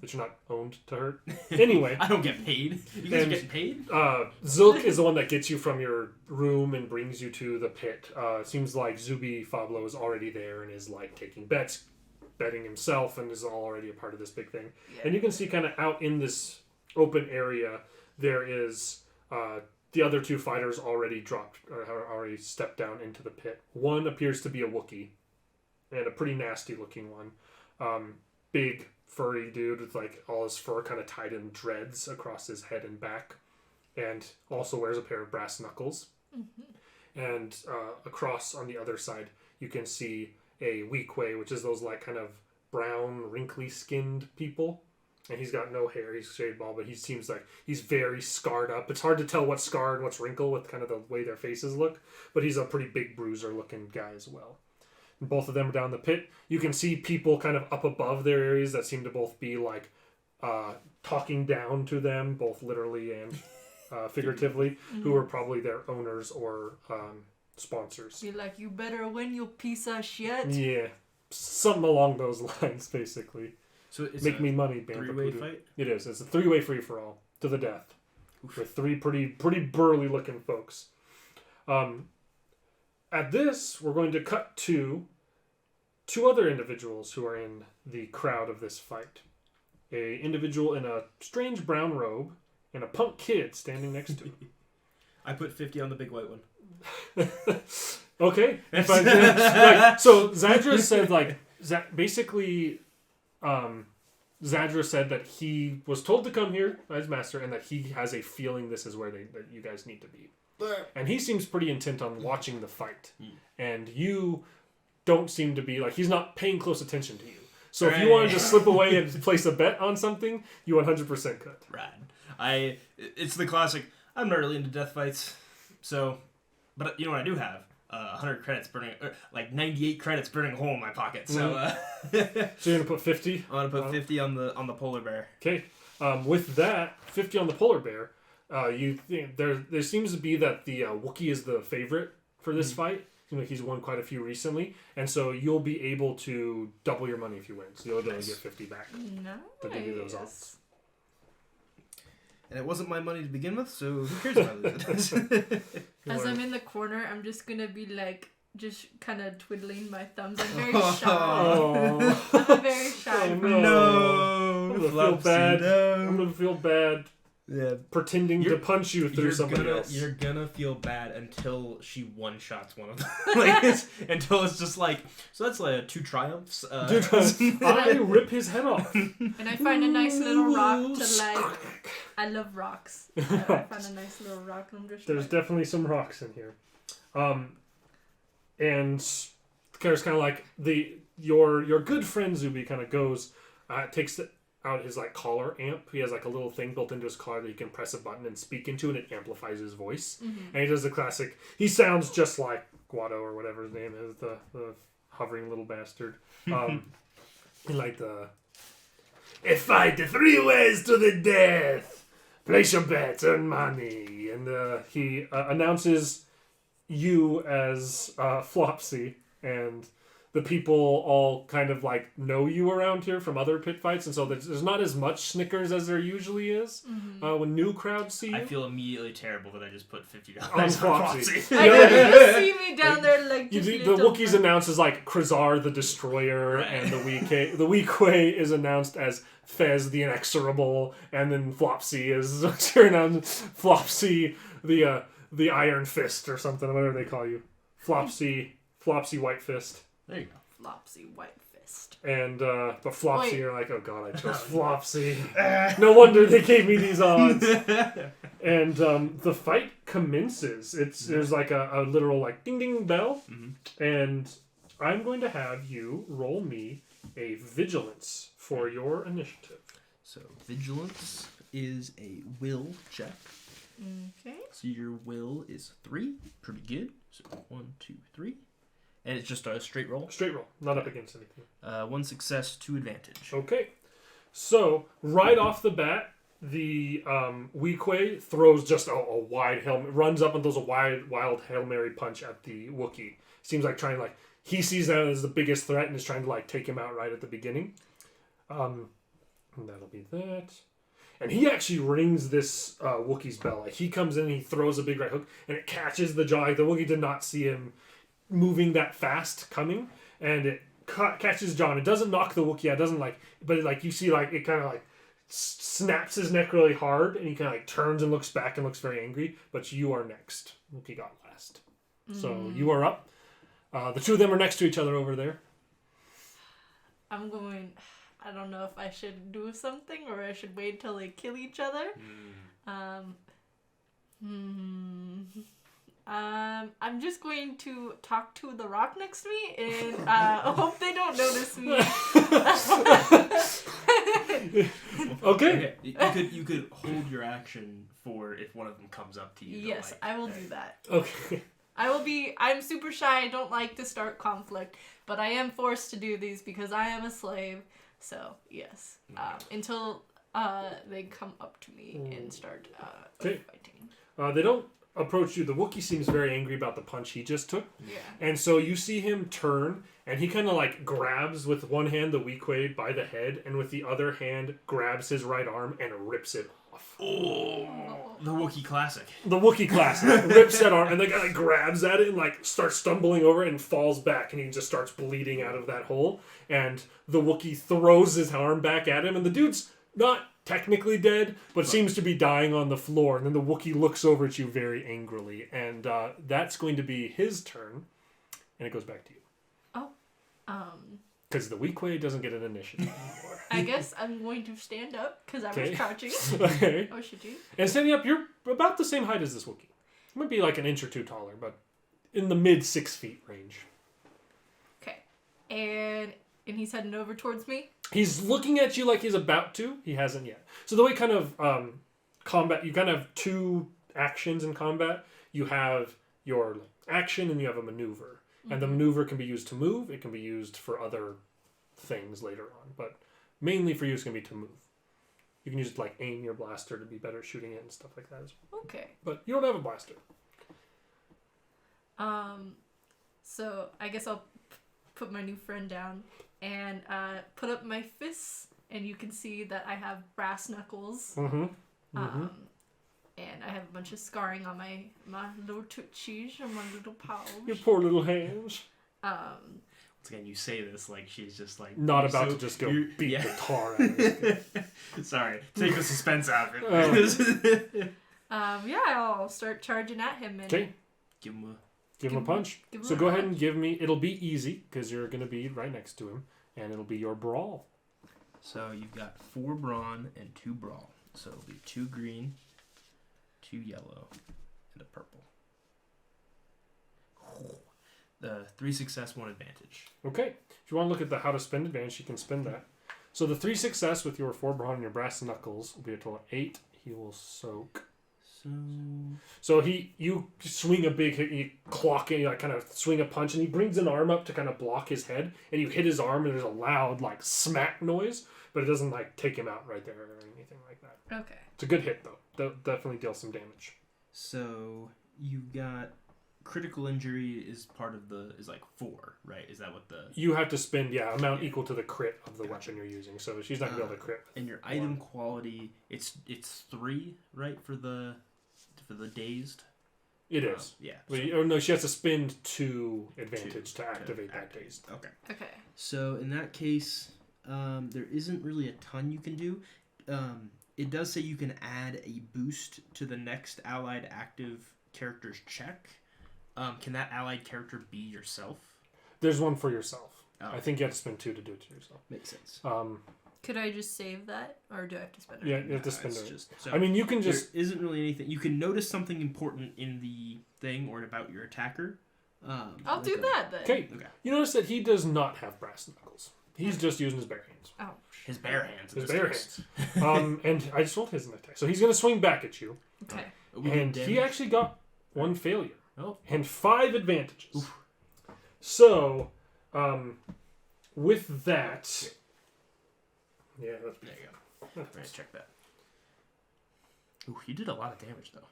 that you're not owned to hurt. Anyway, I don't get paid. You guys are getting paid? Zilk is the one that gets you from your room and brings you to the pit. It seems like Zuby Fablo is already there and is like taking betting himself, and is already a part of this big thing. Yeah. And you can see kind of out in this open area, there is the other 2 fighters already already stepped down into the pit. One appears to be a Wookiee, and a pretty nasty looking one. Big, furry dude with like all his fur kind of tied in dreads across his head and back, and also wears a pair of brass knuckles. And across on the other side, you can see a Weequay, which is those like kind of brown, wrinkly skinned people. And he's got no hair. He's shaved bald, but he seems like he's very scarred up. It's hard to tell what's scarred and what's wrinkled with kind of the way their faces look. But he's a pretty big bruiser-looking guy as well. And both of them are down the pit. You can see people kind of up above their areas that seem to both be like talking down to them, both literally and figuratively, who are probably their owners or sponsors. Be like, you better win, you piece of shit. Yeah, something along those lines, basically. So it's Make me money, Bampa 3-way Kudu. fight? It is. It's a 3-way free-for-all to the death. With 3 pretty burly-looking folks. At this, we're going to cut to 2 other individuals who are in the crowd of this fight. A individual in a strange brown robe and a punk kid standing next to him. I put 50 on the big white one. Okay. But, like, so Zadra said, like, basically... Zadra said that he was told to come here by his master, and that he has a feeling this is where that you guys need to be. And he seems pretty intent on watching the fight. And you don't seem to be, like, he's not paying close attention to you. So if you wanted to slip away and place a bet on something, you 100% could. Rad. It's the classic, I'm not really into death fights, so, but you know what I do have? 100 credits burning, like 98 credits burning a hole in my pocket. So, so you're gonna put 50. I'm gonna put 50 on the polar bear. Okay, with that 50 on the polar bear, you think there seems to be that the Wookiee is the favorite for this fight. Seems like he's won quite a few recently, and so you'll be able to double your money if you win. So you'll be able to get 50 back. Nice. To give you those odds. And it wasn't my money to begin with, so who cares if I lose it? As I'm in the corner, I'm just gonna be like, just kind of twiddling my thumbs. I'm very shy. Oh. I'm a very shy person. No, I'm gonna feel Flopsy, bad. no. I'm gonna feel bad Yeah, pretending to punch you through somebody else. You're gonna feel bad until she one-shots one of them. Like, until it's just like, so that's like 2 triumphs. I rip his head off. And I find a nice little rock to like. I love rocks. I find a nice little rock and I'm just. There's like, definitely some rocks in here. And there's kind of like your good friend Zuby kind of goes, takes out his like collar amp. He has like a little thing built into his collar that you can press a button and speak into, and it amplifies his voice. Mm-hmm. And he does the classic. He sounds just like Guado or whatever his name is, the hovering little bastard. Like the a fight 3 ways to the death. Place your bets, earn money, and he announces you as Flopsy, and the people all kind of like know you around here from other pit fights, and so there's not as much snickers as there usually is when new crowds see you. I feel immediately terrible that I just put $50 On on Flopsy. Flopsy. I know you see me down there like You just do, the little Wookiees man. announced as like Krazar the Destroyer, Right. and the Weequay is announced as Fez the Inexorable, and then Flopsy is announced Flopsy the Iron Fist or something, whatever they call you. Flopsy White Fist. There you go. Flopsy White Fist. And but Flopsy, Wait. you're like, oh god, I chose Flopsy. No wonder they gave me these odds. And the fight commences. There's like a literal like ding ding bell, and I'm going to have you roll me a vigilance for your initiative. so vigilance is a will check. Okay. So your will is 3. Pretty good. So 1, 2, 3. And it's just a straight roll. Straight roll, not up against anything. 1 success, 2 advantage. Okay, so right off the bat, the Weequay throws just a wide runs up and throws a wild Hail Mary punch at the Wookiee. Seems like he sees that as the biggest threat and is trying to like take him out right at the beginning. And that'll be that. And he actually rings this Wookiee's bell. Like he comes in and he throws a big right hook and it catches the jaw. Like, the Wookiee did not see him moving that fast coming, and it catches John. It doesn't knock the Wookiee out. It doesn't but like you see like it kind of like snaps his neck really hard, and he kind of like turns and looks back and looks very angry. But you are next. Wookiee got last, so you are up. The two of them are next to each other over there. I don't know if I should do something or I should wait till they kill each other. I'm just going to talk to the rock next to me and hope they don't notice me. Okay. You could hold your action for if one of them comes up to you. Yes, I will do that. Okay. I'm super shy. I don't like to start conflict, but I am forced to do these because I am a slave. So, yes. Until they come up to me and start Okay. fighting. They don't approach you. The Wookiee seems very angry about the punch he just took. Yeah. And so you see him turn, and he kind of like grabs with one hand the Weequay by the head, and with the other hand grabs his right arm and rips it off. The Wookiee classic. The Wookiee classic. Rips that arm, and the guy like grabs at it and like starts stumbling over it and falls back, and he just starts bleeding out of that hole. And the Wookiee throws his arm back at him, and the dude's not technically dead, but seems to be dying on the floor. And then the Wookiee looks over at you very angrily, and that's going to be his turn, and it goes back to you. Because the Weequay doesn't get an initiative anymore. I guess I'm going to stand up because I was crouching. Okay. Oh, should you? And standing up, you're about the same height as this Wookiee. You might be like an inch or two taller, but in the mid 6 feet range. Okay. And he's heading over towards me. He's looking at you like he's about to. He hasn't yet. So the way kind of combat, you kind of have 2 actions in combat. You have your action and you have a maneuver. And the maneuver can be used to move. It can be used for other things later on. But mainly for you, it's going to be to move. You can use it to like aim your blaster to be better shooting it and stuff like that as well. Okay. But you don't have a blaster. So I guess I'll put my new friend down and put up my fists, and you can see that I have brass knuckles. Mm-hmm. Mhm. And I have a bunch of scarring on my little tootsies and my little paws. Your poor little hands. Once again, you say this like she's just like Not you're about so- to just go you're- beat yeah. the tar out of it. Sorry, take the suspense out of Oh. it. Yeah, I'll start charging at him and Okay, Give him a. give him a punch. give him So a go ahead and punch. give me. It'll be easy because you're going to be right next to him, and it'll be your brawl. So you've got 4 brawn and 2 brawl. So it'll be 2 green, 2 yellow, and a purple. The 3 success, 1 advantage. Okay. If you want to look at the how to spend advantage, you can spend that. So the 3 success with your 4 brawn and your brass knuckles will be a total of 8. He will soak. So So you swing a big hit, you clock it, you like kind of swing a punch, and he brings an arm up to kind of block his head, and you hit his arm, and there's a loud like smack noise, but it doesn't like take him out right there or anything like that. Okay. It's a good hit though. Definitely deals some damage. So you've got critical injury is part of is like 4, right? Is that what the You have to spend amount Yeah. equal to the crit of the Gotcha. weapon you're using, so she's not gonna be able to crit. and your item quality? It's 3, right? For the dazed. It is. Yeah. But So, no, she has to spend 2 advantage to activate that activate. dazed. Okay. Okay. So in that case, there isn't really a ton you can do. It does say you can add a boost to the next allied active character's check. Can that allied character be yourself? There's one for yourself. Oh. I think you have to spend 2 to do it to yourself. Makes sense. Could I just save that, or do I have to spend it? Yeah, you have to spend It's it. just, so I mean, you can there just isn't really anything. You can notice something important in the thing or about your attacker. I'll do like a- that then. okay. Okay. You notice that he does not have brass knuckles. He's just using his bare hands. Oh. His bare hands. in His this bare case. hands. And I just rolled his in attack, so he's gonna swing back at you, Okay. and he actually got 1 failure Oh. and 5 advantages. So, with that, yeah, that's There you go. Right, check that. Ooh, you did a lot of damage though.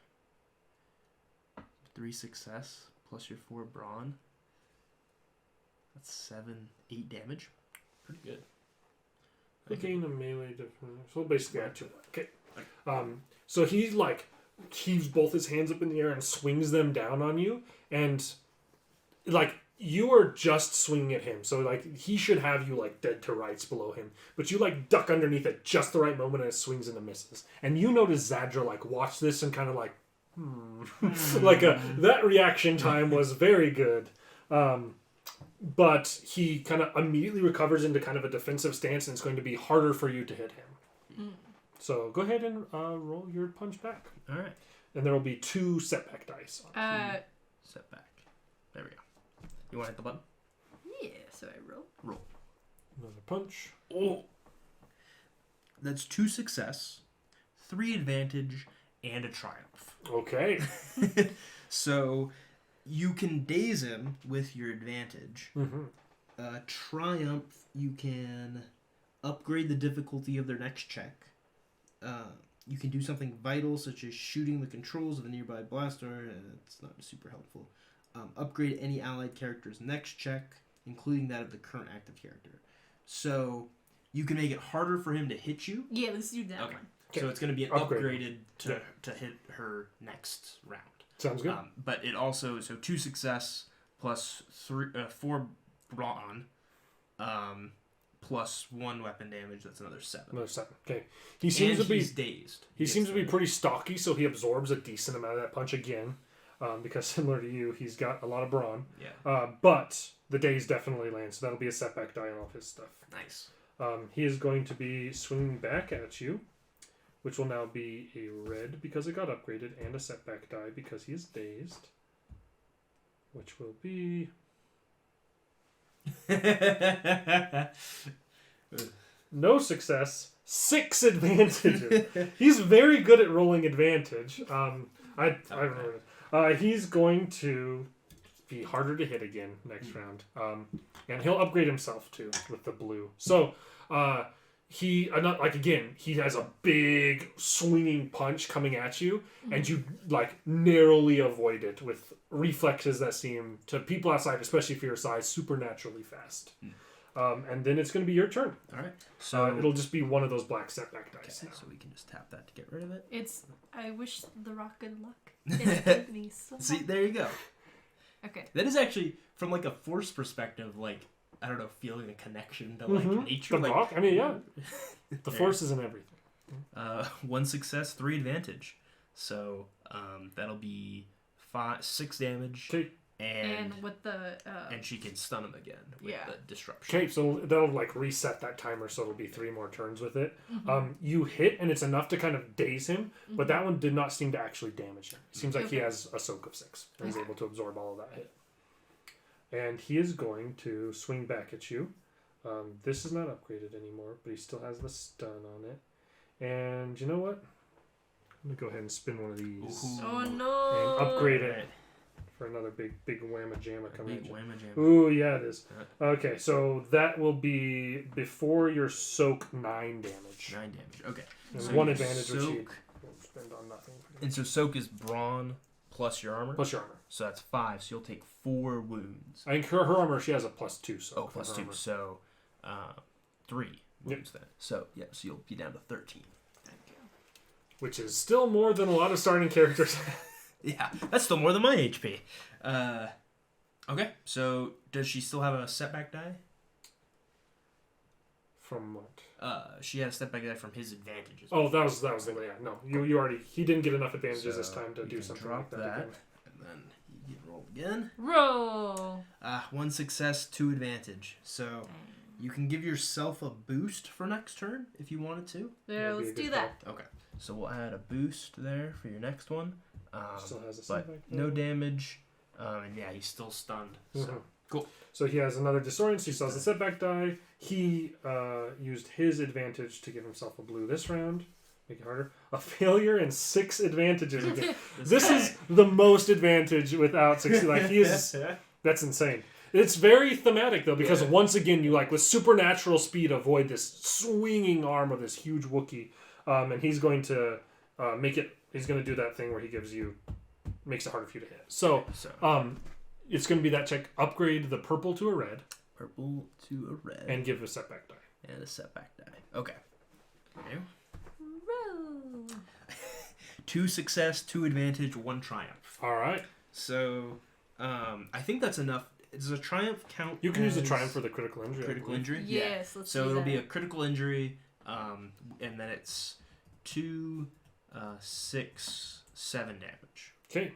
3 success plus your 4 brawn. That's 8 damage. Pretty good. gain a melee defense. So basically, add 2. Okay. So he like heaves both his hands up in the air and swings them down on you, and like you are just swinging at him. So like he should have you like dead to rights below him, but you like duck underneath at just the right moment and it swings into misses. And you notice Zadra like watch this and kind of like, like that reaction time was very good. But he kind of immediately recovers into kind of a defensive stance, and it's going to be harder for you to hit him. So go ahead and roll your punch back. All right. And there will be 2 setback dice. Setback. There we go. You want to hit the button? Yeah, so I roll. Roll. Another punch. Oh. That's 2 success, 3 advantage, and a triumph. Okay. So you can daze him with your advantage. Mm-hmm. Triumph, you can upgrade the difficulty of their next check. You can do something vital, such as shooting the controls of a nearby blaster. It's not super helpful. Upgrade any allied character's next check, including that of the current active character. So you can make it harder for him to hit you. Yeah, let's do that Okay. one. So it's going to be Upgrade. upgraded to hit her next round. Sounds good. But it also 2 success plus 4 brawn, plus 1 weapon damage. That's another 7. Another 7. Okay. He seems and to be he's dazed. he seems to be gets pretty stocky, so he absorbs a decent amount of that punch again. Because similar to you, he's got a lot of brawn. Yeah. But the days definitely land, so that'll be a setback die on all of his stuff. Nice. He is going to be swinging back at you, which will now be a red because it got upgraded, and a setback die because he is dazed, which will be no success, 6 advantages. He's very good at rolling advantage. I remember. He's going to be harder to hit again next round, and he'll upgrade himself too with the blue. So he not like again. He has a big swinging punch coming at you, and you like narrowly avoid it with reflexes that seem to people outside, especially for your size, supernaturally fast. And then it's going to be your turn. All right. So It'll just be one of those black setback dice. okay, so we can just tap that to get rid of it. I wish the rock good luck. It gave me so See, much. there you go. Okay. That is actually from like a force perspective, like I don't know, feeling a connection to like nature. The Like, rock? I mean, yeah. The There. force is in everything. 1 success, 3 advantage. So that'll be 6 damage, Okay. And with the and she can stun him again with Yeah. the disruption. Okay, so that'll like reset that timer, so it'll be 3 more turns with it. You hit, and it's enough to kind of daze him, but that one did not seem to actually damage him. It seems like he Okay. has a soak of 6, and he's able to absorb all of that hit. And he is going to swing back at you. This is not upgraded anymore, but he still has the stun on it. And you know what? I'm gonna go ahead and spin one of these Ooh. oh no. and upgrade Alright. it for another big whamma jamma coming Big at you. whamma jamma. Ooh, yeah, it is. Okay, so that will be before your soak 9 damage. 9 damage. Okay. And So 1 you advantage, which you soak, won't spend on nothing. and so soak is brawn plus your armor. Plus your armor. So that's 5. So you'll take 4 wounds. I think her armor, she has a +2 soak. Oh, for plus her 2. armor. So 3 wounds then. So yeah, so you'll be down to 13. Which is still more than a lot of starting characters. Yeah, that's still more than my HP. Okay, so does she still have a setback die? From what? She had a setback die from his advantages. Oh, that was the yeah. No, you already. He didn't get enough advantages this So time to you do can something drop like that. again. and then you get rolled again. Roll. 1 success, 2 advantage. So you can give yourself a boost for next turn if you wanted to. There, That'd be a let's good do that. Okay, so we'll add a boost there for your next one. Still has a But setback no die. damage. And yeah, he's still stunned. So Mhm. cool. So he has another disorient, so he still has a setback die. He used his advantage to give himself a blue this round. Make it harder. A failure and 6 advantages again. This is the most advantage without succeeding. Like he is. That's insane. It's very thematic though, because once again you like with supernatural speed avoid this swinging arm of this huge Wookiee, and he's going to make it. He's going to do that thing where he makes it harder for you to hit. So it's going to be that check. Upgrade the purple to a red Purple to a red. and give a setback die. And a setback die. Okay. Okay. Roll. 2 success, 2 advantage, 1 triumph. All right. So, I think that's enough. Does a triumph count? You can use the as triumph for the critical injury. I critical believe. injury. Yes, let's So do it'll that. be a critical injury, and then it's 2, 6, 7 damage. Okay.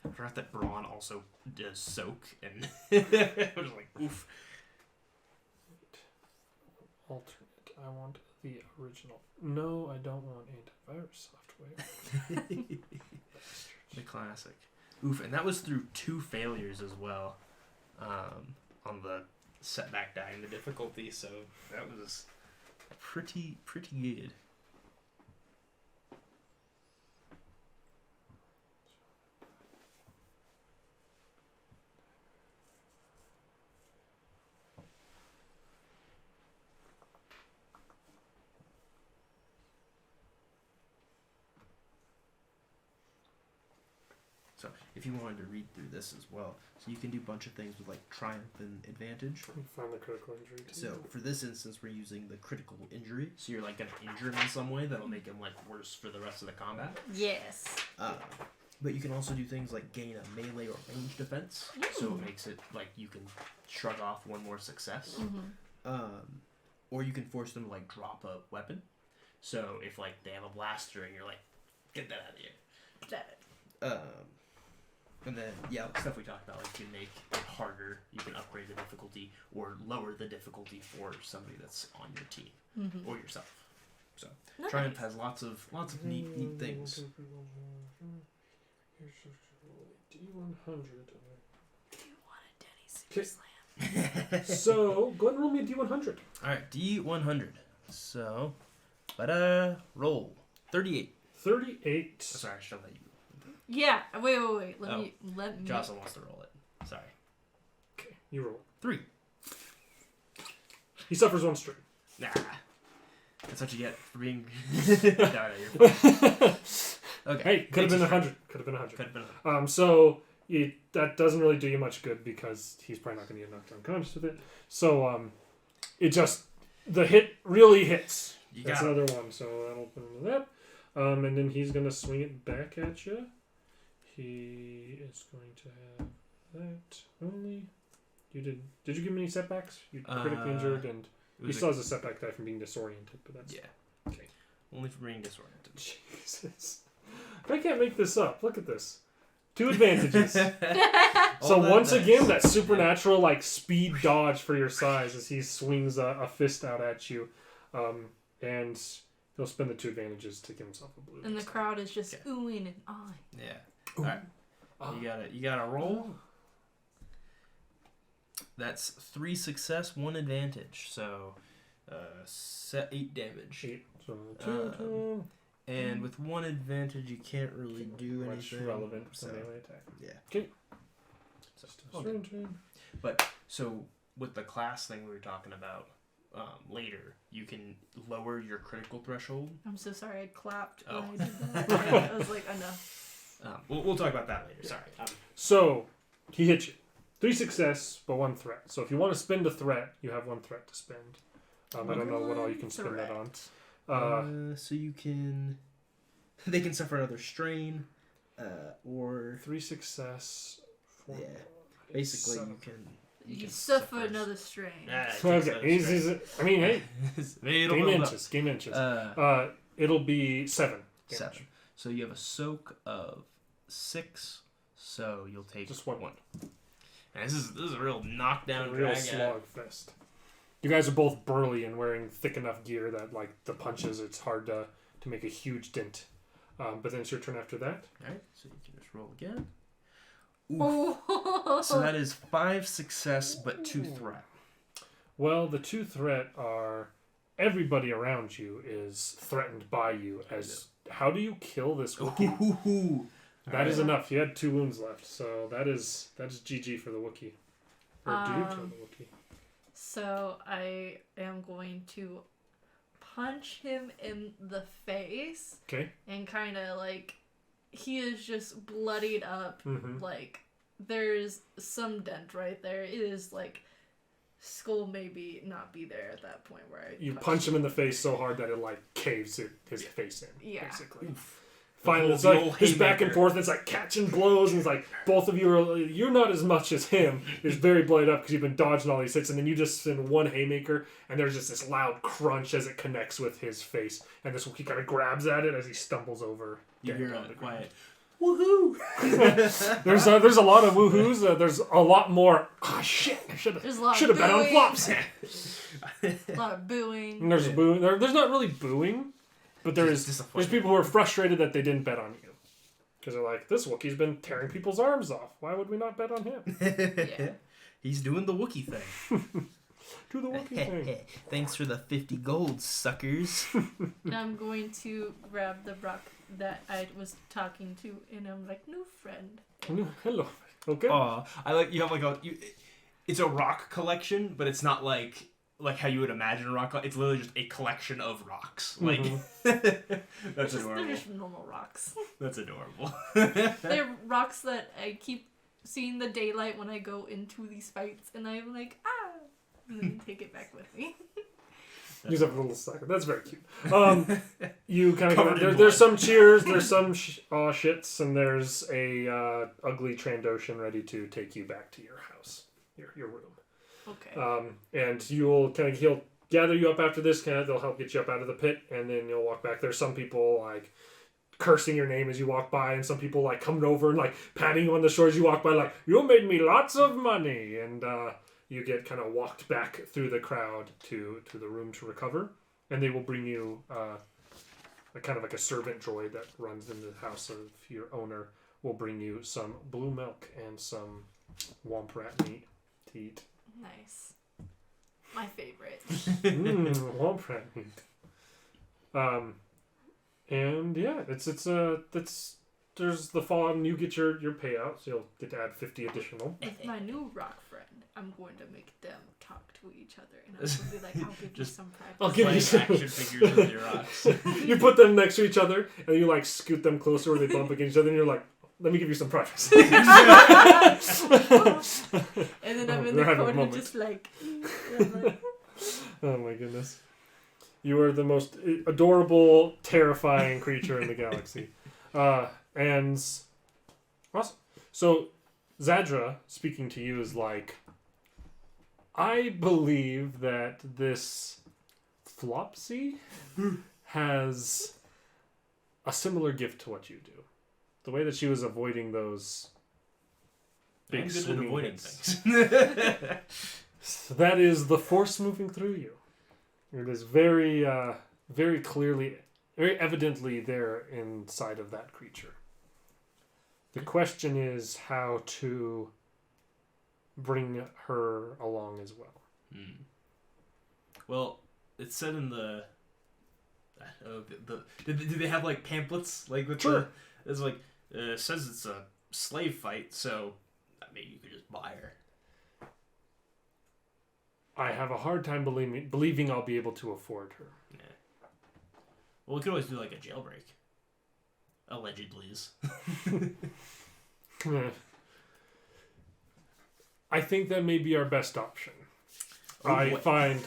I forgot that Brawn also does soak, and I was like, oof. Alternate. I want the original. No, I don't want antivirus software. The classic. Oof, and that was through 2 failures as well, on the setback die and the difficulty. So that was pretty good. So if you wanted to read through this as well, so you can do a bunch of things with like triumph and advantage. Find the critical injury. Too. So for this instance, we're using the critical injury. So you're like gonna injure him in some way that'll make him like worse for the rest of the combat. Yes. But you can also do things like gain a melee or range defense. So it makes it like you can shrug off 1 more success. Or you can force them to like drop a weapon. So if like they have a blaster and you're like, get that out of here. That. And then, yeah, stuff we talked about, like you can make it harder, you can upgrade the difficulty, or lower the difficulty for somebody that's on your team, or yourself. So, Nice. Triumph has lots of neat things. D100. Do you want a Denny Super Okay. Slam? So go ahead and roll me a D100. Alright, D100. So, roll. 38. 38. Oh, sorry, I should have let you. Yeah. Wait. Let me. Jocelyn wants to roll it. Sorry. Okay, you roll. 3. He suffers 1 strain. Nah. That's what you get for being. No, you're fine. Okay. Hey, could have Makes been it 100. Could have been 100. Could have been. So that doesn't really do you much good because he's probably not going to get knocked unconscious with it. So it just the hit really hits. That's another one. So that'll put him to that. And then he's going to swing it back at you. He is going to have that only. Did you give him any setbacks? You critically injured, and he still has a setback die from being disoriented. But that's okay. Only for being disoriented. Jesus, I can't make this up. Look at this. 2 advantages. So All that once dice. again, that supernatural like speed dodge for your size as he swings a fist out at you, and he'll spend the 2 advantages to give himself a blue. And the crowd is just oohing and ahhing. Yeah. All right. You gotta roll. That's 3 success, 1 advantage. So, set 8 damage. 8. So 2. And with 1 advantage, you can't really do Much anything. relevant So, for melee attack. yeah. Okay. Okay. But so with the class thing we were talking about later, you can lower your critical threshold. I'm so sorry I clapped Oh. when I did that. I was like, enough. We'll talk about that later. Sorry. So he hits you. 3 success, but 1 threat. So if you want to spend a threat, you have 1 threat to spend. I don't know what all you can spend that on. So you can... They can suffer another strain, or... 3 success. 4, Yeah. Basically, 7. you can You suffer another strain. Okay. I mean, hey, It'll game build up. inches. Game inches. Uh, It'll be 7. damage. 7. So you have a soak of 6, so you'll take Just 1. And this is a real knockdown, A real drag slog fest. You guys are both burly and wearing thick enough gear that, like, the punches, it's hard to make a huge dent. But then it's your turn after that. Alright, so you can just roll again. Oh. So that is 5 success, but 2 threat. Well, the 2 threat are everybody around you is threatened by you. As how do you kill this Wookiee? That is enough. You had 2 wounds left, so that is GG for the Wookiee. Or do you kill the Wookiee? So I am going to punch him in the face. Okay. And kind of like he is just bloodied up. Mm-hmm. Like there's some dent right there. It is like skull maybe not be there at that point where You punch him in the face so hard that it like caves his face in. Yeah. Basically. Oof. Finally, it's The like old his back and haymaker. forth. It's like catching blows, and it's like both of you are. You're not as much as him. Is very blooded up because you've been dodging all these hits, and then you just send 1 haymaker, and there's just this loud crunch as it connects with his face, and this Wookiee kind of grabs at it as he stumbles over. You dead hear on a the ground. quiet woohoo. There's a lot of woohoos. There's a lot more. Oh shit! I should There's a lot have of bet on booing. flops. a lot of booing. And there's booing. There's not really booing, but there's disappointment. people who are frustrated that they didn't bet on you. Because they're like, this Wookiee's been tearing people's arms off. Why would we not bet on him? Yeah. He's doing the Wookiee thing. Do the Wookiee thing. Thanks for the 50 gold, suckers. And I'm going to grab the rock that I was talking to, and I'm like, new friend. Hello. Okay. Aw, I like you have like it's a rock collection, but it's not like how you would imagine a rock. It's literally just a collection of rocks. Like that's They're adorable. just normal rocks. That's adorable. They're rocks that I keep seeing the daylight when I go into these fights, and I'm like, and then take it back with me. Use up a little sucker. That's very cute. You kind Covered in of there's blood. some cheers, there's some shits, and there's a ugly Trandoshan ready to take you back to your house, your room. Okay. And he'll gather you up after this. They'll help get you up out of the pit, and then you'll walk back. There's some people like cursing your name as you walk by, and some people like coming over and like patting you on the shoulders as you walk by, like you made me lots of money, and you get kind of walked back through the crowd to the room to recover, and they will bring you a kind of like a servant droid that runs in the house of your owner. Will bring you some blue milk and some womp rat meat to eat. Nice. My favorite. Womp rat meat. And yeah, there's the Fallout, and you get your payout, so you'll get to add 50 additional. With my new rock friend, I'm going to make them talk to each other, and I'm going to be like, I'll give you Just- some practice. I'll give you Playing some. action figures with your rocks. You put them next to each other, and you like scoot them closer where they bump against each other, and you're like, let me give you some privacy. And then I'm in the We're having a corner moment. just like... Oh my goodness. You are the most adorable, terrifying creature in the galaxy. And awesome. So Zadra, speaking to you, is like, I believe that this Flopsy has a similar gift to what you do. The way that she was avoiding those big I'm good at swinging avoiding hits. things. So that is the force moving through you. It is very, very clearly, very evidently there inside of that creature. The question is how to bring her along as well. Well, it said in the do they have like pamphlets like with Sure. it's like it says it's a slave fight, so maybe you could just buy her. I have a hard time believing I'll be able to afford her. Yeah. Well, we could always do like a jailbreak. Allegedly. I think that may be our best option. Oh, I boy. find,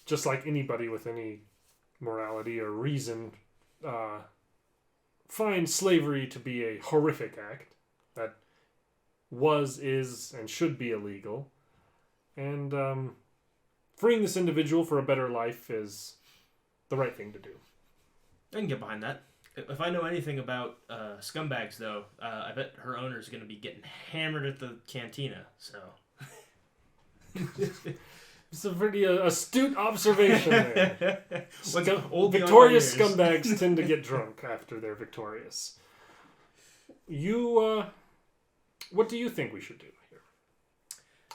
just like anybody with any morality or reason, find slavery to be a horrific act that is, and should be illegal. And freeing this individual for a better life is the right thing to do. I can get behind that. If I know anything about scumbags, though, I bet her owner's going to be getting hammered at the cantina. So It's a pretty astute observation there. Victorious Victorious scumbags tend to get drunk after they're victorious. What do you think we should do here?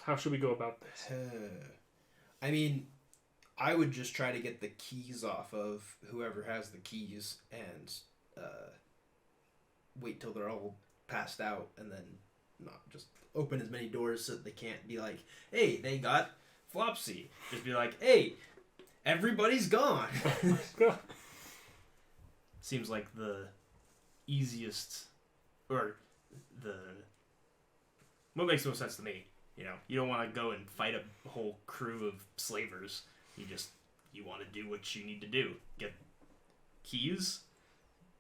How should we go about this? I mean, I would just try to get the keys off of whoever has the keys and wait till they're all passed out and then not just open as many doors so that they can't be like, hey, they got Flopsy. Just be like, hey, everybody's gone. seems like the easiest, or what makes the most sense to me. You know, you don't want to go and fight a whole crew of slavers. You want to do what you need to do. Get keys,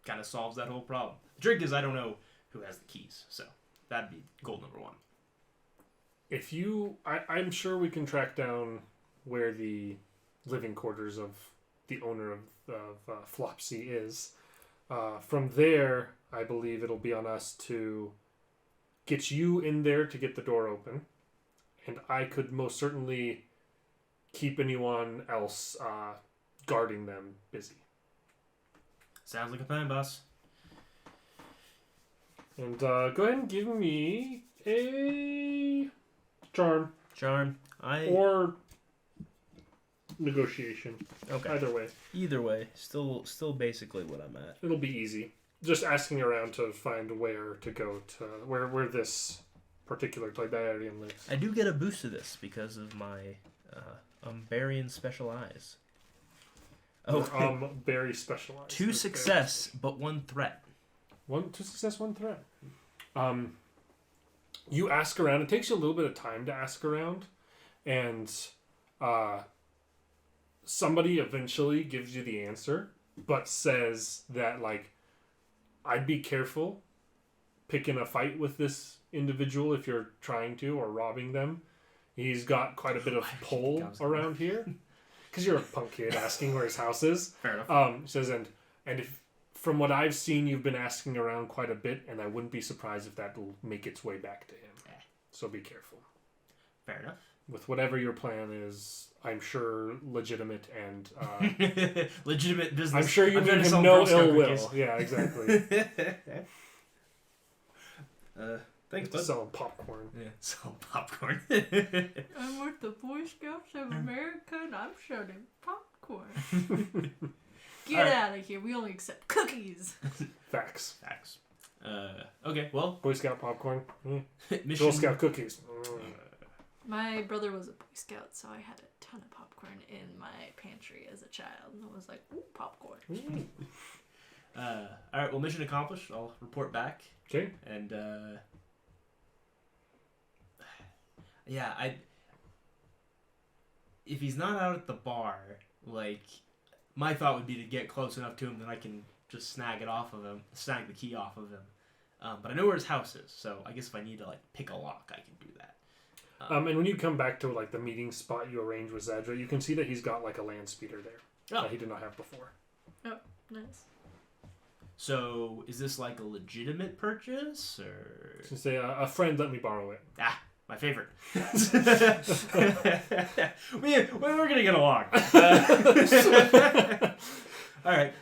kind of solves that whole problem. The trick is I don't know who has the keys, so that'd be goal number one. I'm sure we can track down where the living quarters of the owner of Flopsy is. From there, I believe it'll be on us to get you in there to get the door open. And I could most certainly keep anyone else guarding them busy. Sounds like a plan, boss. And go ahead and give me a charm Charm. or negotiation. Okay. Either way, Either way, still basically what I'm at. it'll be easy. Just asking around to find where to go to where this particular Toydarian lives. I do get a boost to this because of my Umbarian special eyes. Oh, Very specialized. 2 success, but 1 threat. 2 success, 1 threat. You ask around. It takes you a little bit of time to ask around, and somebody eventually gives you the answer, but says that I'd be careful picking a fight with this individual if you're trying to or robbing them. He's got quite a bit of pull around here. Because you're a punk kid asking where his house is. Fair enough. Says, and if from what I've seen, you've been asking around quite a bit, and I wouldn't be surprised if that will make its way back to him. So be careful. Fair enough. With whatever your plan is, I'm sure legitimate and... legitimate business. I'm sure you trying mean to sell him no Girl Scout ill will. cookies. Yeah, exactly. Thanks, To bud. sell him popcorn. Yeah, sell popcorn. I'm with the Boy Scouts of America and I'm shouting popcorn. Get Alright. out of here. We only accept cookies. Facts. Facts. Okay, well, Boy Scout popcorn. mission. Girl Scout cookies. My brother was a Boy Scout, so I had a ton of popcorn in my pantry as a child. And I was like, ooh, popcorn. All right, well, mission accomplished. I'll report back, Okay. And yeah, if he's not out at the bar, like, my thought would be to get close enough to him that I can just snag the key off of him. But I know where his house is, so I guess if I need to like pick a lock, I can do that. And when you come back to like the meeting spot you arranged with Zadra, you can see that he's got like a land speeder there that he did not have before. Oh, nice. So is this like a legitimate purchase, or? So say a friend let me borrow it. Ah, my favorite. We're gonna get along. All right.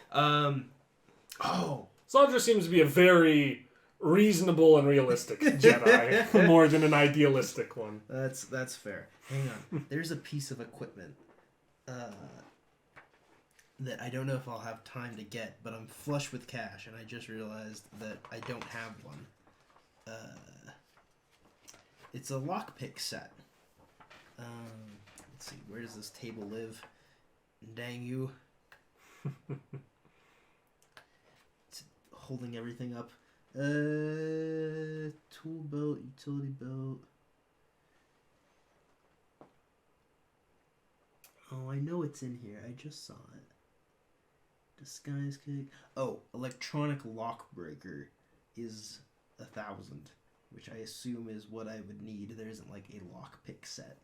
Zadra seems to be a very reasonable and realistic Jedi, more than an idealistic one. That's fair. Hang on. There's a piece of equipment that I don't know if I'll have time to get, but I'm flush with cash, and I just realized that I don't have one. It's a lockpick set. Let's see, where does this table live? Dang you. It's holding everything up. Tool belt, utility belt. Oh, I know it's in here. I just saw it. Disguise kick. Oh, electronic lock breaker is 1,000, which I assume is what I would need. There isn't like a lockpick set.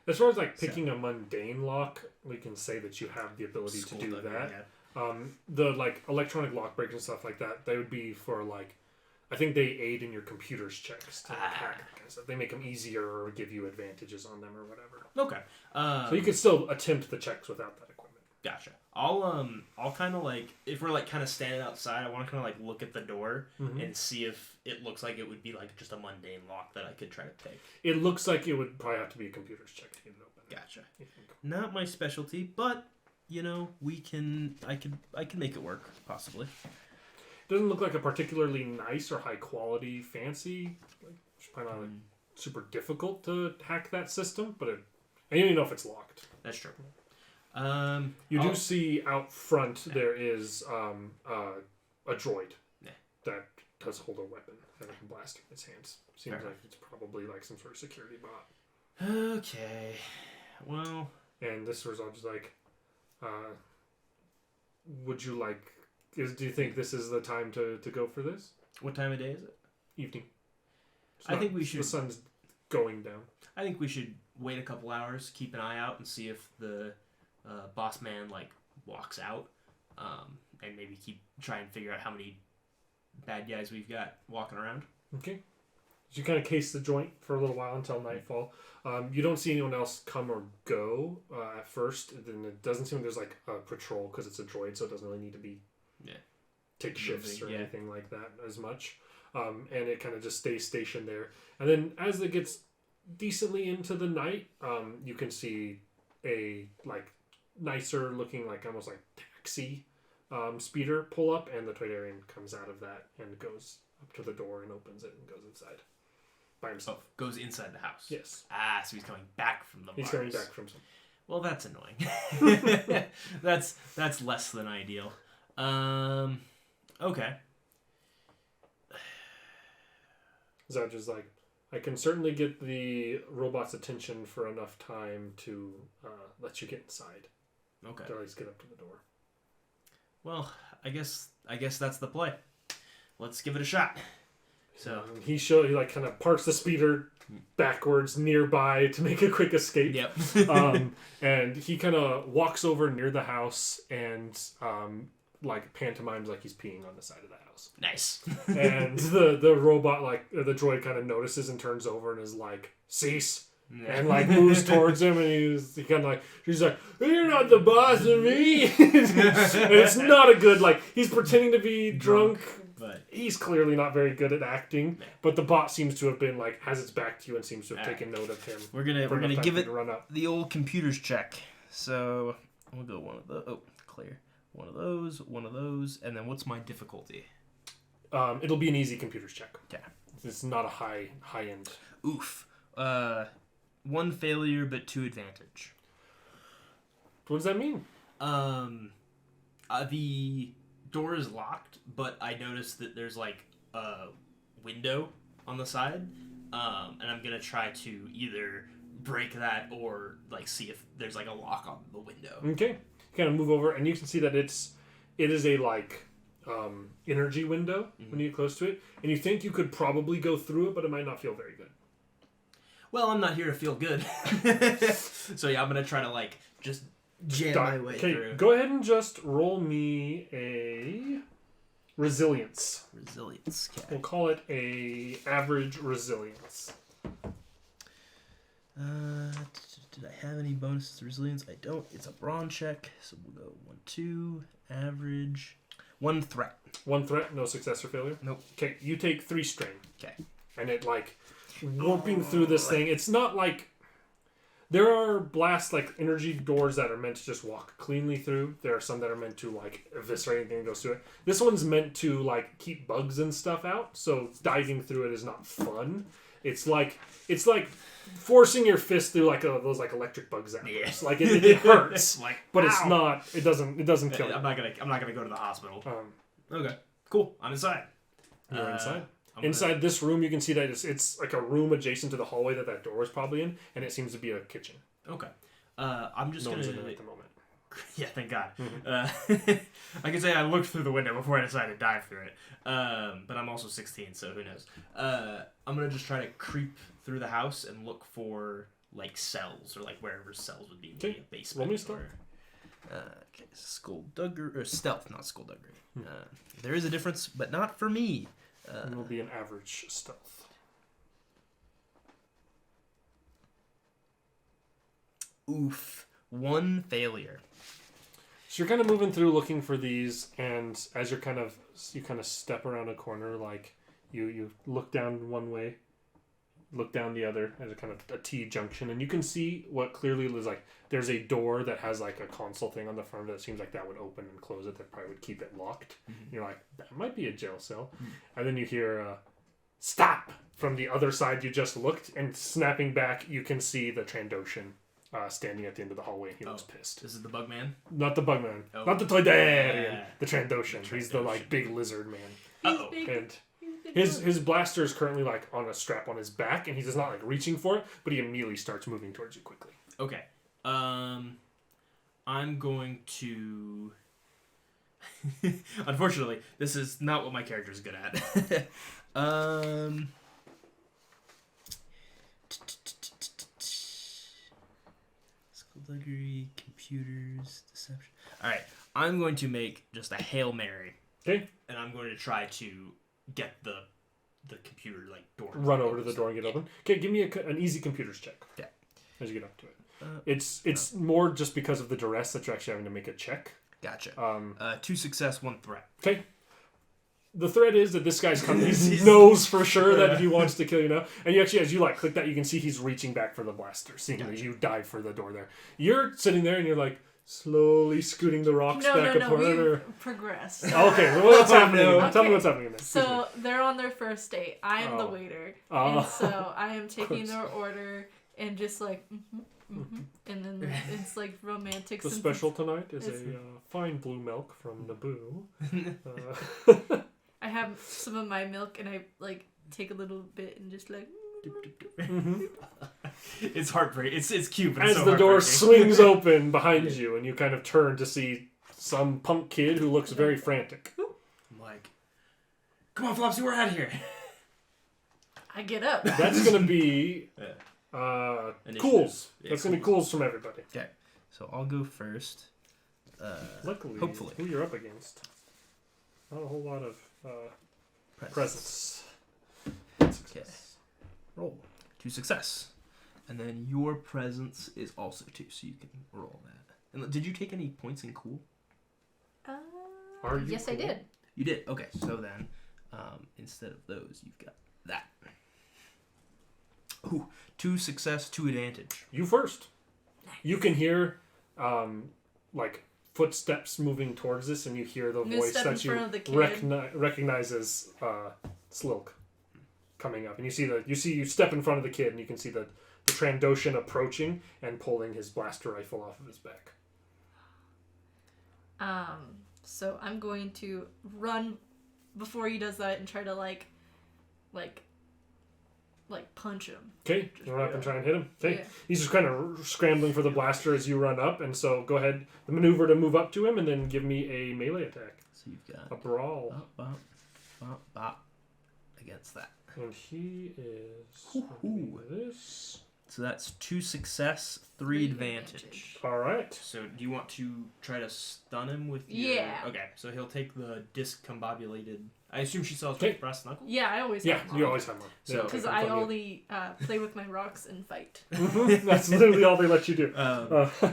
As far as like picking a mundane lock, we can say that you have the ability to do that. Yeah. The like electronic lock breakers and stuff like that, they would be for like, I think they aid in your computer's checks to hack that kind of stuff. They make them easier or give you advantages on them or whatever. Okay. So you could still attempt the checks without that equipment. Gotcha. I'll kind of like, if we're like kind of standing outside, I want to kind of like look at the door and see if it looks like it would be like just a mundane lock that I could try to pick. It looks like it would probably have to be a computer's check to get it open. Gotcha. Not my specialty, but you know, I could make it work possibly. It doesn't look like a particularly nice or high quality fancy. Like, it's probably not like, super difficult to hack that system, but and you don't even know if it's locked. That's true. You do see out front there is a droid that does hold a weapon and a blaster in its hands. Seems like it's probably like some sort of security bot. Okay. Well. And this was all just like, would you like? Do you think this is the time to go for this? What time of day is it? Evening. I think we should. The sun's going down. I think we should wait a couple hours, keep an eye out, and see if the boss man like walks out, and maybe try and figure out how many bad guys we've got walking around. Okay. So you kind of case the joint for a little while until nightfall. You don't see anyone else come or go at first. Then it doesn't seem like there's like a patrol because it's a droid, so it doesn't really need to be take shifts or anything like that as much. And it kind of just stays stationed there. And then as it gets decently into the night, you can see a like nicer looking, like almost like taxi speeder pull up, and the Toydarian comes out of that and goes up to the door and opens it and goes inside by himself. Oh, goes inside the house. Yes. So he's coming back from the bars. He's coming back from some. Well, that's annoying. that's less than ideal. Okay. Zadra's like, I can certainly get the robot's attention for enough time to let you get inside. Okay. To at least get up to the door. Well, I guess that's the play. Let's give it a shot. So he like kind of parks the speeder backwards nearby to make a quick escape. Yep. And he kind of walks over near the house and like pantomimes like he's peeing on the side of the house. Nice. And the robot, like the droid, kind of notices and turns over and is like, cease. And like moves towards him, and he kind of like, she's like, you're not the boss of me. It's not a good, like, he's pretending to be drunk, but he's clearly not very good at acting. But the bot seems to have been like, has its back to you and seems to have taken note of him. We're gonna give it the old computer's check. So we'll go one of the clear. One of those, and then what's my difficulty? It'll be an easy computer's check. Yeah. It's not a high end. Oof. 1 failure, but 2 advantage. What does that mean? The door is locked, but I noticed that there's like a window on the side, and I'm gonna try to either break that or like see if there's like a lock on the window. Okay. You kind of move over, and you can see that it is a like energy window when you get close to it, and you think you could probably go through it, but it might not feel very good. Well, I'm not here to feel good, so yeah, I'm gonna try to like just jam my way through. Go ahead and just roll me a resilience. Resilience. Okay. We'll call it a average resilience. Did I have any bonuses to resilience? I don't. It's a brawn check, so we'll go 1, 2, average. 1 threat. 1 threat, no success or failure? Nope. Okay, you take 3 strain. Okay. And it, like, warping through this thing. It's not like... There are blast, like, energy doors that are meant to just walk cleanly through. There are some that are meant to, like, eviscerate anything that goes through it. This one's meant to, like, keep bugs and stuff out, so diving through it is not fun. It's like forcing your fist through like those like electric bug zappers. Yeah. Like it hurts, like, but ow. it's not. It doesn't kill you. I'm not gonna go to the hospital. Um, Okay, cool. I'm inside. You're inside. I'm Inside this room, you can see that it's like a room adjacent to the hallway that door is probably in, and it seems to be a kitchen. Okay. I'm just No gonna. one's in there at the moment. Yeah, thank God. Mm-hmm. I can say I looked through the window before I decided to dive through it. But I'm also 16, so who knows? I'm gonna just try to creep through the house and look for like cells or like wherever cells would be, maybe a basement. Roll me a stealth. Okay, skullduggery or stealth, not skullduggery. There is a difference, but not for me. It'll be an average stealth. Oof, 1 failure. So you're kind of moving through looking for these, and as you kind of step around a corner, like you look down one way, look down the other as a kind of a T junction, and you can see what clearly is like there's a door that has like a console thing on the front of it that seems like that would open and close it. That probably would keep it locked. Mm-hmm. You're like, that might be a jail cell. Mm-hmm. And then you hear stop from the other side you just looked, and snapping back you can see the Trandoshan standing at the end of the hallway. He looks pissed. This is the bug man? Not the bugman. Oh. Not the Toydarian. Yeah. The Trandoshan. He's the like big lizard man. Uh-oh. And his blaster is currently like on a strap on his back, and he's just not like reaching for it, but he immediately starts moving towards you quickly. Okay. I'm going to... Unfortunately, this is not what my character is good at. Skullduggery, computers, deception. Alright, I'm going to make just a Hail Mary. Okay. And I'm going to try to get the computer like door. Run over to the door and get open. Okay, give me an easy computers check. Yeah. As you get up to it. It's more just because of the duress that you're actually having to make a check. Gotcha. 2 success, 1 threat. Okay. The threat is that this guy's coming. He knows for sure that he wants to kill you now. And you actually, as you like click that, you can see he's reaching back for the blaster, seeing that you dive for the door there. You're sitting there and you're like slowly scooting the rocks back and forth. We've progressed. Okay, well, what's happening? Okay. Tell me what's happening in there. So they're on their first date. I am the waiter, and so I am taking their order and just like, and then it's like romantic. The special tonight is a fine blue milk from Naboo. I have some of my milk, and I like take a little bit and just like. It's heartbreaking. It's cute, but as it's so the door heartbreaking. swings open behind you, and you kind of turn to see some punk kid who looks very frantic. I'm like, come on, Flopsy, we're out of here. I get up. That's gonna be cools. Yeah, That's gonna be cools from everybody. Okay, so I'll go first. Luckily, hopefully. who you're up against, not a whole lot of presence. Okay. Roll 2 success, and then your presence is also 2, so you can roll that. And did you take any points in cool? Are you yes, cool? I did. You did. Okay, so then instead of those, you've got that. Ooh, 2 success, 2 advantage. You first. You can hear like footsteps moving towards this, and you hear the voice that you recognize as Slilk coming up, and you step in front of the kid, and you can see the Trandoshan approaching and pulling his blaster rifle off of his back. So I'm going to run before he does that and try to like punch him. Okay, you run up and try and hit him. Okay, Yeah. he's just kind of scrambling for the blaster as you run up, and so go ahead, the maneuver to move up to him, and then give me a melee attack. So you've got A brawl. bop, bop, bop, bop against that. And he is Ooh. this. So that's 2 success, 3 advantage. All right. So do you want to try to stun him with your... Yeah. Okay, so he'll take the discombobulated... I assume she sells Okay. brass knuckles? Yeah, I always Yeah, have you one. always have one. So- They Because take I them from you. only play with my rocks and fight. That's literally all they let you do.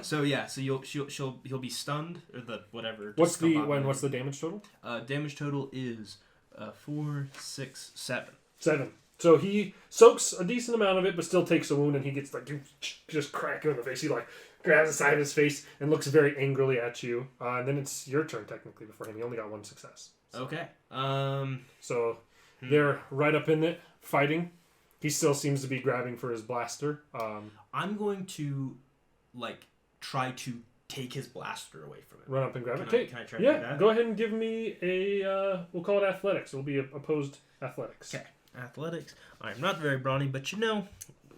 So yeah, so he'll be stunned or the whatever. What's the discombobulated. damage total? Damage total is 4, 6, 7. 7. So he soaks a decent amount of it, but still takes a wound, and he gets like just crack him in the face. He like grabs the side of his face and looks very angrily at you. And then it's your turn technically before him. He only got 1 success. Okay. So they're right up in it fighting. He still seems to be grabbing for his blaster. I'm going to like try to take his blaster away from him. Run up and grab it. Can I- Okay. can I try to do that? Go ahead and give me a. We'll call it athletics. It'll be opposed athletics. Okay. Athletics. I'm not very brawny, but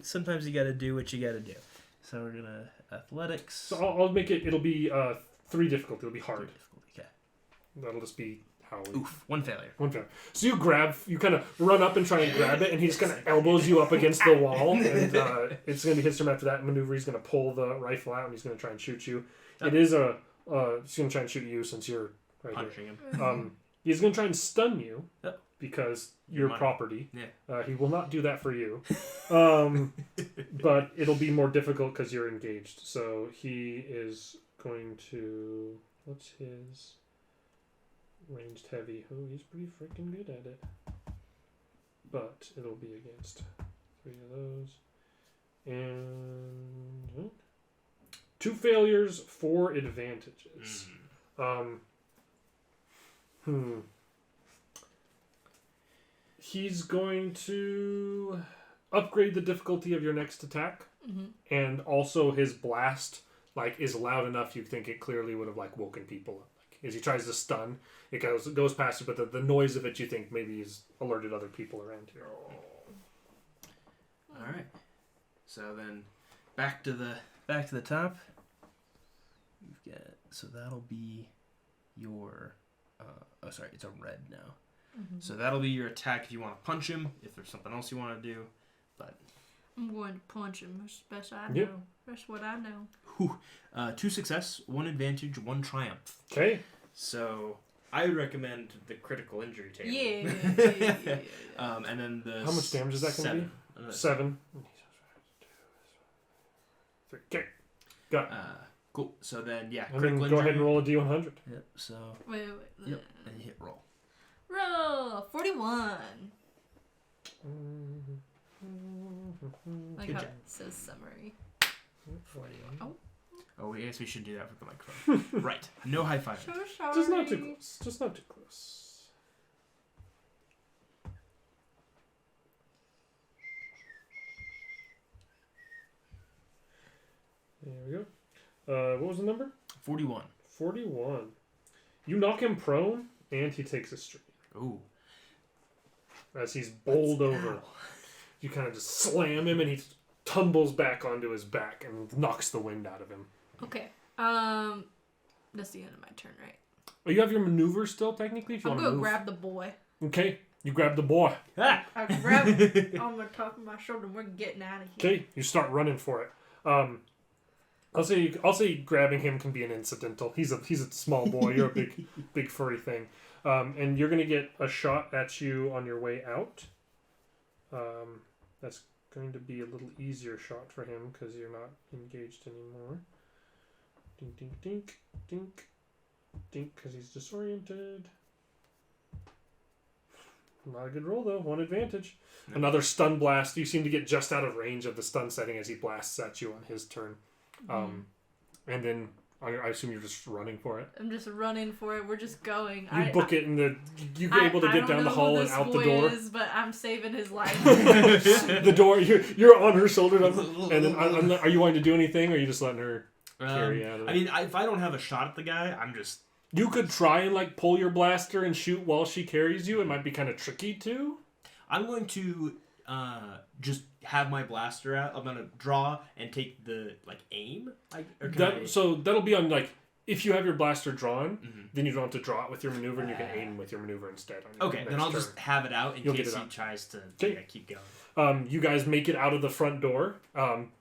sometimes you gotta do what you gotta do. So we're gonna athletics. So I'll make it. It'll be 3 difficulty. It'll be hard. Okay. That'll just be how. We, Oof. 1 failure. One fair. So you kind of run up and try and grab it, and he just kind of elbows you up against the wall, and it's going to be his turn after that maneuver. He's going to pull the rifle out, and he's going to try and shoot you. It is he's going to try and shoot you since you're right Punching him. here. He's going to try and stun you Yep. because you're Money. property. Yeah. He will not do that for you, but it'll be more difficult because you're engaged. So he is going to. What's his? Ranged heavy. Oh, he's pretty freaking good at it. But it'll be against 3 of those. And 2 failures, 4 advantages. He's going to upgrade the difficulty of your next attack. Mm-hmm. And also his blast is loud enough you think it clearly would have woken people up. As he tries to stun, it goes past you, but the noise of it you think maybe has alerted other people around here. All right. So then, back to the top. You've got so that'll be your. It's a red now. Mm-hmm. So that'll be your attack if you want to punch him. If there's something else you want to do, but I'm going to punch him. That's the best I Yep. know. That's what I know. 2 success, 1 advantage, 1 triumph. Okay. So I would recommend the critical injury table. Yeah. And then the How much damage is that going to be? 7. 3. Okay. Got it. Cool. So then, yeah, And then critical go injury. ahead and roll a D100. Yep. So Wait. yep, and you hit roll. Roll 41. Like Good how job. it says summary. Oh, I guess we should do that with the microphone. Right. No high five. So sorry. Just not too close. Just not too close. There we go. What was the number? 41. 41. You knock him prone, and he takes a streak. Ooh. As he's bowled over. You kind of just slam him, and he tumbles back onto his back and knocks the wind out of him. Okay. That's the end of my turn, right? Oh, you have your maneuver still, technically, if you I'm want to gonna move. grab the boy. Okay, you grab the boy. Ah! I grab him on the top of my shoulder. We're getting out of here. Okay, you start running for it. I'll say grabbing him can be an incidental. He's a small boy. You're a big furry thing, and you're gonna get a shot at you on your way out. That's going to be a little easier shot for him because you're not engaged anymore. Dink, dink, dink, dink, dink, because he's disoriented. Not a good roll though. 1 advantage. No. Another stun blast. You seem to get just out of range of the stun setting as he blasts at you on his turn. And then I assume you're just running for it. I'm just running for it. We're just going. You book it in the. You're able to get down the hall and out the door. Is, but I'm saving his life. The door. You're on her shoulder, and then are you wanting to do anything, or are you just letting her carry out of it? I mean, if I don't have a shot at the guy, I'm just You could try and like pull your blaster and shoot while she carries you. It might be kind of tricky too. I'm going to just have my blaster out. I'm gonna draw and take the aim. So that'll be on like if you have your blaster drawn, Mhm. then you don't have to draw it with your maneuver, and you can aim with your maneuver instead. On your Okay, then next I'll turn. just have it out in You'll case get it he out. tries to Okay. keep going. You guys make it out of the front door.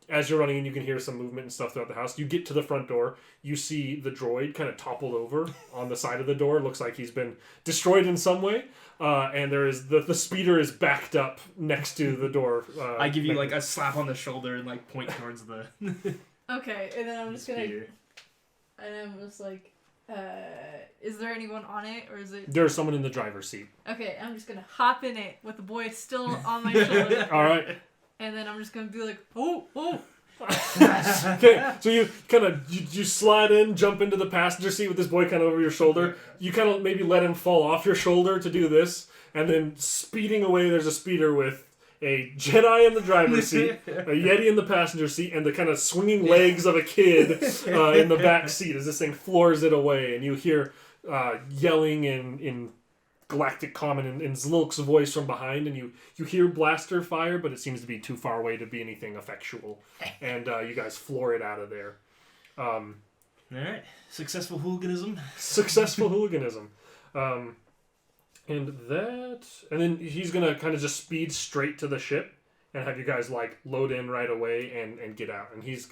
As you're running in, you can hear some movement and stuff throughout the house. You get to the front door. You see the droid kind of toppled over on the side of the door. Looks like he's been destroyed in some way. And there is the speeder is backed up next to the door. I give you like a slap on the shoulder and like point towards the Okay, and then I'm just gonna, speeder. and I'm just like, is there anyone on it, or is it? There's someone in the driver's seat. Okay, I'm just gonna hop in it with the boy still on my shoulder, All right. and then I'm just gonna be like, oh, oh. Okay, so you kind of you slide in, jump into the passenger seat with this boy kind of over your shoulder. You kind of maybe let him fall off your shoulder to do this, and then speeding away, there's a speeder with a Jedi in the driver's seat, a Yeti in the passenger seat, and the kind of swinging legs of a kid in the back seat as this thing floors it away, and you hear yelling in Galactic Common in Zlilk's voice from behind, and you hear blaster fire, but it seems to be too far away to be anything effectual, and you guys floor it out of there. All right, successful hooliganism. Successful hooliganism. And then he's gonna kind of just speed straight to the ship and have you guys like load in right away and get out. And he's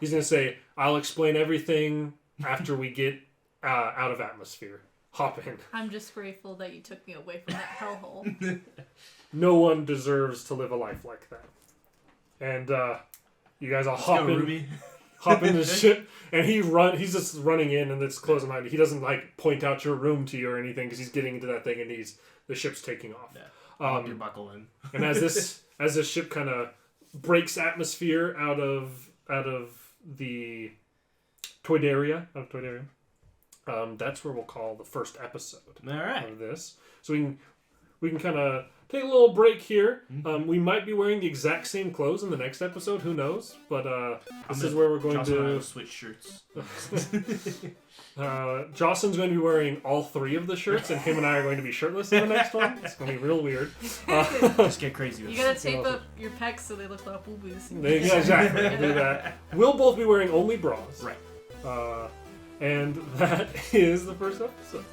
gonna say, "I'll explain everything after we get out of atmosphere. Hop in. I'm just grateful that you took me away from that hellhole. No one deserves to live a life like that." And you guys all hop in. Ruby. Hop in the ship, and he's just running in, and it's closing behind you. He doesn't like point out your room to you or anything because he's getting into that thing, and the ship's taking off. Yeah. You buckle in. And as this ship kind of breaks atmosphere out of the Toydaria, that's where we'll call the first episode All right. of this. So we can kind of take a little break here. We might be wearing the exact same clothes in the next episode. Who knows? But this is where we're going Josh and I to will switch shirts. Jocelyn's going to be wearing all three of the shirts, and him and I are going to be shirtless in the next one. It's going to be real weird. Just get crazy with You it. gotta tape up your pecs so they look like boobies. Yeah, exactly. Do that. We'll both be wearing only bras. Right. And that is the first episode.